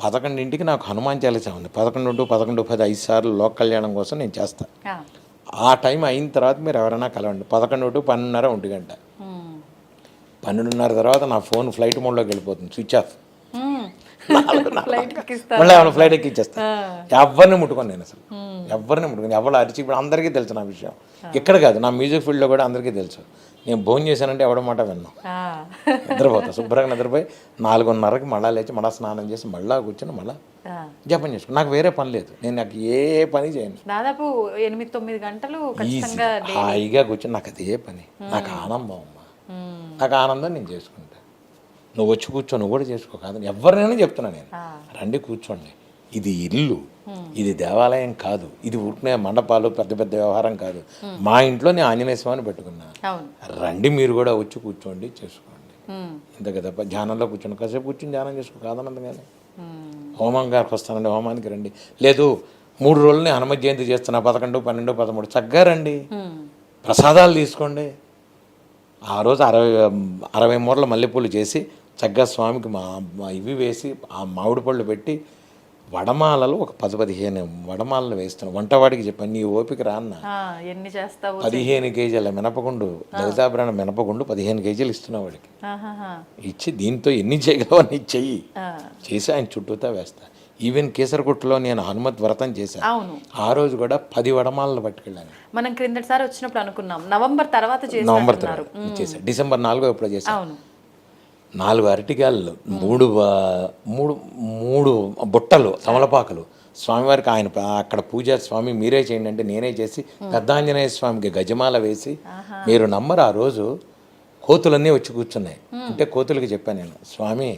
C: 11ంటికి నాకు హనుమాన్ చాలీసా ఉంది. 11 to 11:10 5 సార్లు లోక కళ్యాణం కోసం నేను చేస్తాను. ఆ టైం అయిన తర్వాత మీరు ఎవరైనా కలవండి. 11 to 12:30 1 గంట. 12:30 తర్వాత నా ఫోన్ ఫ్లైట్ మోడ్లోకి వెళ్ళిపోతుంది, స్విచ్ ఆఫ్. మళ్ళీ ఏమైనా ఫ్లైట్ ఎక్కిచ్చేస్తా. ఎవరిని ముట్టుకోను నేను అసలు, ఎవరిని ముట్టుకోను. ఎవరు అరిచి, ఇప్పుడు అందరికీ తెలుసు నా విషయం. ఇక్కడ కాదు, నా మ్యూజిక్ ఫీల్డ్లో కూడా అందరికీ తెలుసు. నేను భోజనం చేశానంటే ఎవడ మాట విన్నాం, నిద్రపోతా. శుభ్రంగా నిద్రపోయి 4:30కి మళ్ళీ లేచి మళ్ళీ స్నానం చేసి మళ్ళీ కూర్చొని మళ్ళీ జపం చేసుకో. నాకు వేరే పని లేదు, నేను నాకు ఏ పని చేయను.
B: దాదాపు 8-9 గంటలు
C: హాయిగా కూర్చొని నాకు అదే పని. నాకు ఆనందం అమ్మా, నాకు ఆనందం నేను చేసుకుంటా. నువ్వు వచ్చి కూర్చో, నువ్వు కూడా చేసుకో. కాదని ఎవరినైనా చెప్తున్నా నేను, రండి కూర్చోండి. ఇది ఇల్లు, ఇది దేవాలయం కాదు, ఇది ఊరికే మండపాలు పెద్ద పెద్ద వ్యవహారం కాదు. మా ఇంట్లో నేను ఆంజనేయ స్వామిని పెట్టుకున్నా. రండి మీరు కూడా వచ్చి కూర్చోండి, చేసుకోండి. ఇంతకే తప్ప ధ్యానంలో కూర్చోండి, కాసేపు కూర్చొని ధ్యానం చేసుకో, కాదన్నది. కానీ హోమం గారికి వస్తానండి, హోమానికి రండి. లేదు 3 రోజులు నేను హనుమ జయంతి చేస్తున్నా, 11, 12, 13 చక్కగా రండి, ప్రసాదాలు తీసుకోండి. ఆ రోజు 60 మూరల మల్లెపూలు చేసి చక్కగా స్వామికి ఇవి వేసి ఆ మామిడి పళ్ళు పెట్టి వడమాలలు ఒక 10-15 వడమాలలు వేస్తాను. వంటవాడికి చెప్పాను, నీ ఓపిక రాన్న, 15 కేజీల మినపగుండు, దళితాభరణ మినపగుండు 15 కేజీలు ఇస్తున్నా వాడికి. ఇచ్చి దీంతో ఎన్ని చేయగలవు అని చెయ్యి చేసి ఆయన చుట్టూతా వేస్తా. ఈవెన్ కేసరగుట్టలో నేను హనుమత్ వ్రతం చేశాను. ఆ రోజు కూడా 10 వడమాలలు పట్టుకెళ్ళాను.
B: మనం క్రిందటిసారి వచ్చినప్పుడు అనుకున్నాం నవంబర్ తర్వాత
C: చేశాను. డిసెంబర్ 4 ఎప్పుడో చేశాను. 4 అరటికాయలు, 3 బుట్టలు తమలపాకులు స్వామివారికి. ఆయన అక్కడ పూజ, స్వామి మీరే చేయండి అంటే నేనే చేసి పెద్ద ఆంజనేయ స్వామికి గజమాల వేసి, మీరు నమ్మరు ఆ రోజు కోతులన్నీ వచ్చి కూర్చున్నాయి. అంటే కోతులకి చెప్పాను నేను, స్వామి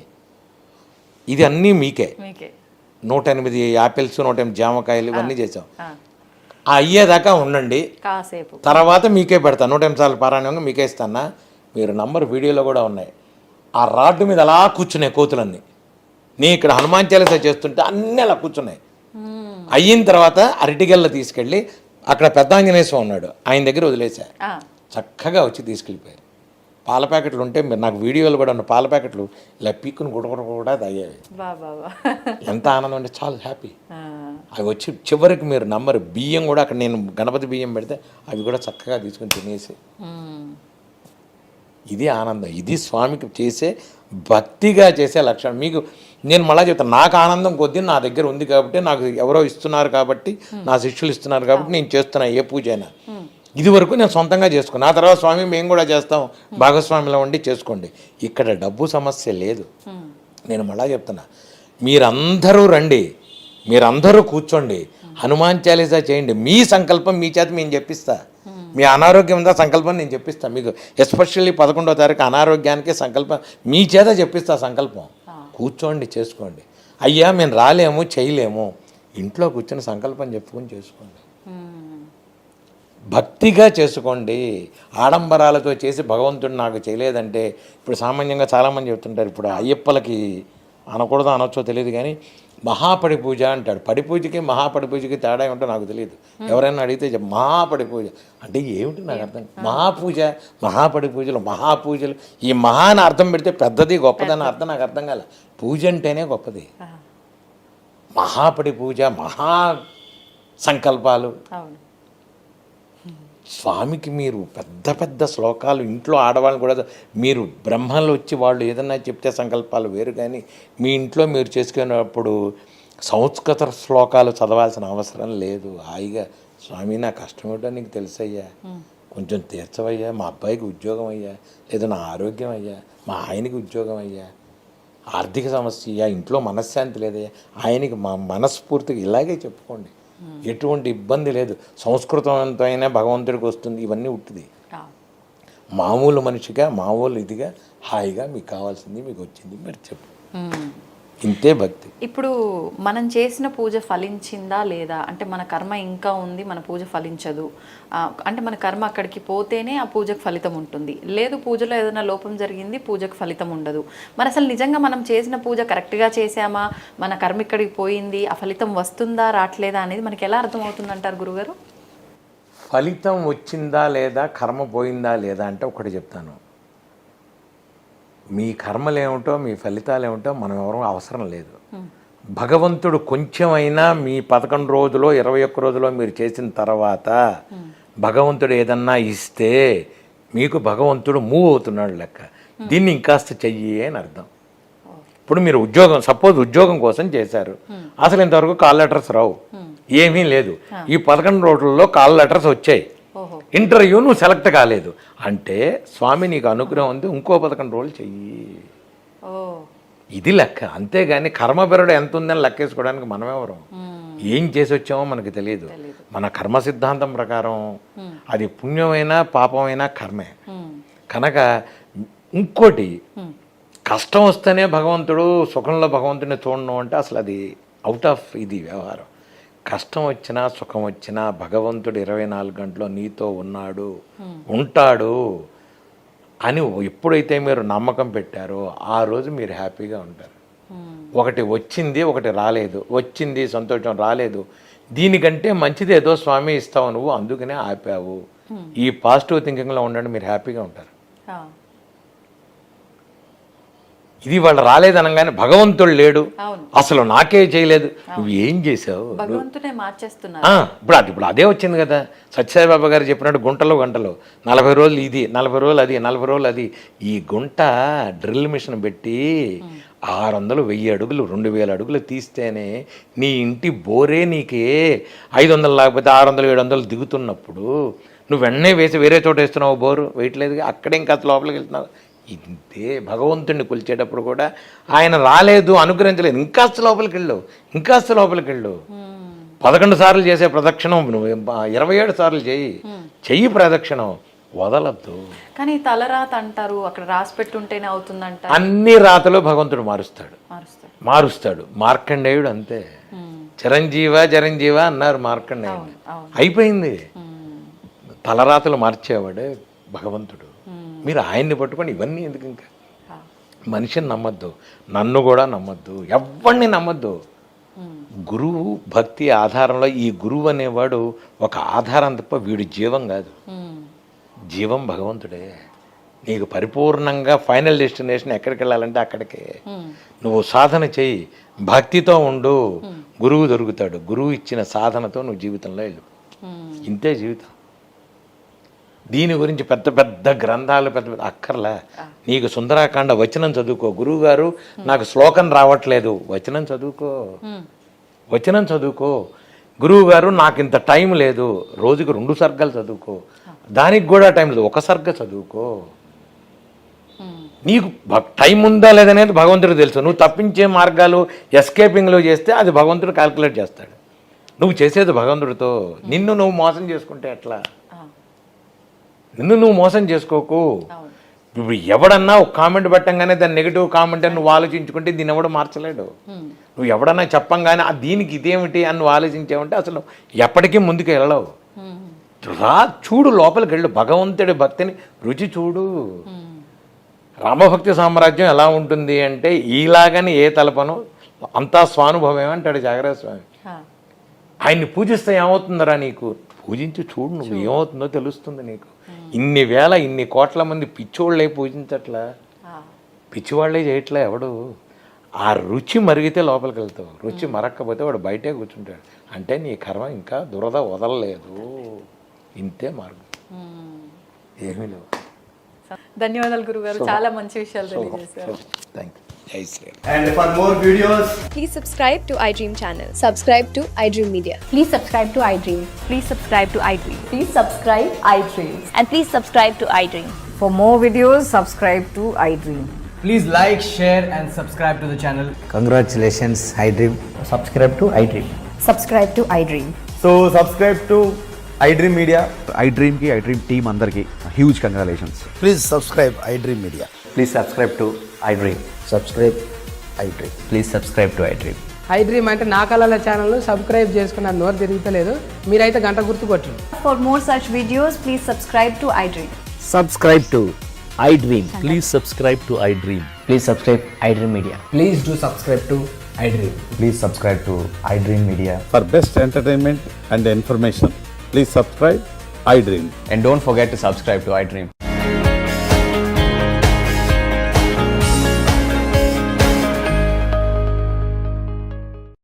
C: ఇది అన్నీ మీకే, 108 యాపిల్స్, 108 జామకాయలు ఇవన్నీ చేసాం. అయ్యేదాకా ఉండండి, తర్వాత మీకే పెడతా. 108 సార్లు పారాయణంగా మీకే ఇస్తానా. మీరు నంబర్ వీడియోలో కూడా ఉన్నాయి. ఆ రాడ్డు మీద అలా కూర్చున్నాయి కోతులన్నీ. నేను ఇక్కడ హనుమాన్ చాలీసా చేస్తుంటే అన్నీ అలా కూర్చున్నాయి. అయిన తర్వాత అరటిగెల్ల తీసుకెళ్ళి అక్కడ పెద్ద ఆంజనేయ స్వామి ఉన్నాడు, ఆయన దగ్గర వదిలేశా. చక్కగా వచ్చి తీసుకెళ్ళిపోయారు. పాల ప్యాకెట్లు ఉంటే మీరు నాకు వీడియోలు కూడా ఉన్న పాల ప్యాకెట్లు ఇలా పీక్కుని గుడగొడ కూడా తాగేవి. ఎంత ఆనందం అంటే చాలా హ్యాపీ. అవి వచ్చి చివరికి మీరు నంబరు బియ్యం కూడా అక్కడ నేను గణపతి బియ్యం పెడితే అవి కూడా చక్కగా తీసుకొని తినేసి, ఇది ఆనందం. ఇది స్వామికి చేసే భక్తిగా చేసే లక్షణం. మీకు నేను మళ్ళీ చెప్తాను, నాకు ఆనందం కొద్దీ నా దగ్గర ఉంది కాబట్టి, నాకు ఎవరో ఇస్తున్నారు కాబట్టి, నా శిష్యులు ఇస్తున్నారు కాబట్టి నేను చేస్తున్నా ఏ పూజ అయినా. ఇది వరకు నేను సొంతంగా చేసుకున్నా. ఆ తర్వాత స్వామి మేము కూడా చేస్తాం, భాగస్వామిలో ఉండి చేసుకోండి. ఇక్కడ డబ్బు సమస్య లేదు. నేను మళ్ళా చెప్తున్నా, మీరందరూ రండి, మీరందరూ కూర్చోండి, హనుమాన్ చాలీసా చేయండి. మీ సంకల్పం మీ చేత మేము చెప్పిస్తా. మీ అనారోగ్యం ఉందా సంకల్పం నేను చెప్పిస్తా మీకు. ఎస్పెషల్లీ 11వ తారీఖు అనారోగ్యానికి సంకల్పం మీ చేత చెప్పిస్తా. సంకల్పం కూర్చోండి, చేసుకోండి. అయ్యా మేము రాలేము, చేయలేము, ఇంట్లో కూర్చొని సంకల్పం చెప్పుకొని చేసుకోండి. భక్తిగా చేసుకోండి. ఆడంబరాలతో చేసి భగవంతుడు నాకు చేయలేదంటే, ఇప్పుడు సామాన్యంగా చాలామంది చెప్తుంటారు, ఇప్పుడు అయ్యప్పలకి అనకూడదో అనొచ్చో తెలియదు కానీ మహాపడి పూజ అంటాడు. పడి పూజకి మహాపడి పూజకి తేడా ఏమిటో నాకు తెలియదు. ఎవరైనా అడిగితే మహాపడి పూజ అంటే ఏమిటి నాకు అర్థం. మహాపూజ, మహాపడి పూజలు, మహాపూజలు, ఈ మహా అని అర్థం పెడితే పెద్దది గొప్పదని అర్థం నాకు అర్థం కాలే. పూజ అంటేనే గొప్పది. మహాపడి పూజ, మహా సంకల్పాలు. స్వామికి మీరు పెద్ద పెద్ద శ్లోకాలు ఇంట్లో ఆడవాళ్ళని కూడా మీరు బ్రహ్మలు వచ్చి వాళ్ళు ఏదన్నా చెప్తే సంకల్పాలు వేరు, కానీ మీ ఇంట్లో మీరు చేసుకునేటప్పుడు సంస్కృత శ్లోకాలు చదవాల్సిన అవసరం లేదు. హాయిగా స్వామి నా కష్టం ఏంటో నీకు తెలుసయ్యా, కొంచెం తీర్చవయ్యా, మా అబ్బాయికి ఉద్యోగం అయ్యా, లేదా నా ఆరోగ్యం అయ్యా, మా ఆయనకి ఉద్యోగం అయ్యా, ఆర్థిక సమస్య, ఇంట్లో మనశ్శాంతి లేదయ్యా, ఆయనకి మా మనస్ఫూర్తిగా ఇలాగే చెప్పుకోండి. ఎటువంటి ఇబ్బంది లేదు. సంస్కృతంతో అయినా భగవంతుడికి వస్తుంది. ఇవన్నీ ఉట్టిది. మామూలు మనిషిగా, మామూలు ఇదిగా, హాయిగా మీకు కావాల్సింది మీకు వచ్చింది మీరు చెప్పు. ఇంతే భక్తి.
B: ఇప్పుడు మనం చేసిన పూజ ఫలించిందా లేదా అంటే, మన కర్మ ఇంకా ఉంది, మన పూజ ఫలించదు అంటే, మన కర్మ అక్కడికి పోతేనే ఆ పూజకు ఫలితం ఉంటుంది. లేదు పూజలో ఏదైనా లోపం జరిగింది, పూజకు ఫలితం ఉండదు. మరి అసలు నిజంగా మనం చేసిన పూజ కరెక్ట్గా చేసామా, మన కర్మ ఇక్కడికి పోయింది, ఆ ఫలితం వస్తుందా రావట్లేదా అనేది మనకి ఎలా అర్థమవుతుంది అంటారు గురుగారు?
C: ఫలితం వచ్చిందా లేదా, కర్మ పోయిందా లేదా అంటే ఒకటి చెప్తాను, మీ కర్మలు ఏమిటో మీ ఫలితాలు ఏమిటో మనం ఎవరూ అవసరం లేదు. భగవంతుడు కొంచెమైనా మీ 11 రోజులో 21 రోజులో మీరు చేసిన తర్వాత భగవంతుడు ఏదన్నా ఇస్తే మీకు భగవంతుడు మూవ్ అవుతున్నాడు లెక్క. దీన్ని ఇంకాస్త చెయ్యి అని అర్థం. ఇప్పుడు మీరు సపోజ్ ఉద్యోగం కోసం చేశారు, అసలు ఇంతవరకు కాల్ లెటర్స్ రావు, ఏమీ లేదు. ఈ 11 రోజుల్లో కాల్ లెటర్స్ వచ్చాయి, ఇంటర్వ్యూ నువ్వు సెలెక్ట్ కాలేదు అంటే స్వామి నీకు అనుగ్రహం ఉంది, ఇంకో 11 రోజులు చెయ్యి. ఇది లెక్క. అంతేగాని కర్మబెరడు ఎంత ఉందని లెక్కేసుకోవడానికి మనం ఎవరు, ఏం చేసి వచ్చామో మనకు తెలియదు. మన కర్మ సిద్ధాంతం ప్రకారం అది పుణ్యమైనా పాపమైనా కర్మే. కనుక ఇంకోటి, కష్టం వస్తేనే భగవంతుడు, సుఖంలో భగవంతుడిని చూడడం అంటే అసలు అది అవుట్ ఆఫ్ ఇది వ్యవహారం. కష్టం వచ్చినా సుఖం వచ్చినా భగవంతుడు 24 గంటలు నీతో ఉన్నాడు, ఉంటాడు అని ఎప్పుడైతే మీరు నమ్మకం పెట్టారో ఆ రోజు మీరు హ్యాపీగా ఉంటారు. ఒకటి వచ్చింది, ఒకటి రాలేదు, వచ్చింది సంతోషం, రాలేదు, దీనికంటే మంచిది ఏదో స్వామి ఇస్తావు నువ్వు, అందుకనే ఆపావు. ఈ పాజిటివ్ థింకింగ్లో ఉండండి, మీరు హ్యాపీగా ఉంటారు. ఇది వాళ్ళు రాలేదనగానే భగవంతుడు లేడు, అసలు నాకే చేయలేదు, నువ్వు ఏం చేసావు, ఇప్పుడు అదే వచ్చింది కదా. సత్యసాయిబాబా గారు చెప్పినట్టు గుంటలో గంటలో 40 రోజులు ఇది, 40 రోజులు అది, 40 రోజులు అది. ఈ గుంట డ్రిల్ మిషన్ పెట్టి 600, 1000 అడుగులు, 2000 అడుగులు తీస్తేనే నీ ఇంటి బోరే నీకే 500 లేకపోతే 600, 700 దిగుతున్నప్పుడు నువ్వు వెంటనే వేసి వేరే చోట వేస్తున్నావు, బోరు వేయట్లేదుగా, అక్కడే ఇంకా లోపలికి వెళ్తున్నావు. ఇంతే భగవంతుడిని కొలిచేటప్పుడు కూడా ఆయన రాలేదు, అనుగ్రహించలేదు, ఇంకాస్త లోపలికి వెళ్ళు, ఇంకాస్త లోపలికి వెళ్ళు. 11 సార్లు చేసే ప్రదక్షిణం నువ్వు 27 సార్లు చెయ్యి ప్రదక్షిణం, వదలద్దు.
B: కానీ తలరాత అంటారు, అక్కడ రాసి పెట్టుంటేనే అవుతుందంట.
C: అన్ని రాతలు భగవంతుడు మారుస్తాడు. మార్కండేయుడు అంతే. చిరంజీవ అన్నారు మార్కండేయుడు, అయిపోయింది. తలరాతలు మార్చేవాడే భగవంతుడు. మీరు ఆయన్ని పట్టుకొని ఇవన్నీ ఎందుకు? ఇంకా మనిషిని నమ్మద్దు, నన్ను కూడా నమ్మద్దు, ఎవరిని నమ్మద్దు. గురువు భక్తి ఆధారంలో, ఈ గురువు అనేవాడు ఒక ఆధారం తప్ప వీడు జీవం కాదు. జీవం భగవంతుడే. నీకు పరిపూర్ణంగా ఫైనల్ డెస్టినేషన్ ఎక్కడికి వెళ్ళాలంటే అక్కడికే. నువ్వు సాధన చెయ్యి, భక్తితో ఉండు, గురువు దొరుకుతాడు. గురువు ఇచ్చిన సాధనతో నువ్వు జీవితంలో వెళ్ళు. ఇంతే జీవితం. దీని గురించి పెద్ద పెద్ద గ్రంథాలు పెద్ద పెద్ద అక్కర్లే. నీకు సుందరాకాండ వచనం చదువుకో. గురువుగారు నాకు శ్లోకం రావట్లేదు, వచనం చదువుకో, వచనం చదువుకో. గురువుగారు నాకు ఇంత టైం లేదు, రోజుకి 2 సర్గలు చదువుకో. దానికి కూడా టైం లేదు, 1 సర్గ చదువుకో. నీకు టైం ఉందా లేదనేది భగవంతుడికి తెలుసు. నువ్వు తప్పించే మార్గాలు ఎస్కేపింగ్లో చేస్తే అది భగవంతుడు క్యాల్కులేట్ చేస్తాడు. నువ్వు చేసేది భగవంతుడితో. నిన్ను నువ్వు మోసం చేసుకుంటే ఎట్లా? నిన్ను నువ్వు మోసం చేసుకోకు. ఇప్పుడు ఎవడన్నా ఒక కామెంట్ పెట్టంగానే దాని నెగిటివ్ కామెంట్ అని నువ్వు ఆలోచించుకుంటే దీన్ని ఎవడు మార్చలేడు. నువ్వు ఎవడన్నా చెప్పంగానే దీనికి ఇదేమిటి అని నువ్వు ఆలోచించావంటే అసలు ఎప్పటికీ ముందుకు వెళ్ళవు. రా, చూడు, లోపలికి వెళ్ళు, భగవంతుడి భక్తిని రుచి చూడు. రామభక్తి సామ్రాజ్యం ఎలా ఉంటుంది అంటే ఈలాగని ఏ తలపను అంతా స్వానుభవమే అంటాడు జాగ్రత్త స్వామి. ఆయన్ని పూజిస్తే ఏమవుతుందరా నీకు? పూజించి చూడు, నువ్వు ఏమవుతుందో తెలుస్తుంది నీకు. ఇన్ని కోట్ల మంది పిచ్చోళ్ళే పూజించట్లా, పిచ్చివాళ్లే చేయట్లే ఎవడు. ఆ రుచి మరిగితే లోపలికి వెళ్తావు, రుచి మరక్కపోతే వాడు బయటే కూర్చుంటాడు. అంటే నీ కర్మ ఇంకా దురద వదలలేదు, ఇంతే మార్గం, ఏమీ లేవు.
B: ధన్యవాదాలు గురుగారు, చాలా మంచి విషయాలు తెలియజేశారు.
C: Thank you. జై Sriram.
A: And for more videos,
D: Please subscribe to iDream channel. Subscribe to iDream Media.
E: Please subscribe to iDream.
F: Please subscribe to iDream.
E: Please subscribe iDream.
F: And please subscribe to iDream.
E: For more videos, subscribe to iDream.
G: Please like, share and subscribe to the channel.
H: Congratulations, iDream. Subscribe to iDream.
E: Subscribe to iDream.
I: So subscribe to iDream Media. iDream ki iDream team andarki huge congratulations.
H: Please subscribe iDream Media.
I: Please subscribe to iDream.
H: Subscribe iDream.
I: Please subscribe to iDream.
J: iDream అంటే నా కళల channel subscribe చేసుకున్న నోరు తిరుగుతలేదు, మీరైతే గంట గుర్తు కొట్టండి.
E: For more such videos, please subscribe to iDream.
H: Subscribe to iDream.
K: Please subscribe to iDream.
H: Please subscribe iDream Media.
G: Please do subscribe to iDream.
I: Please subscribe to iDream Media.
K: For best entertainment and information, please subscribe iDream.
I: And don't forget to subscribe to iDream.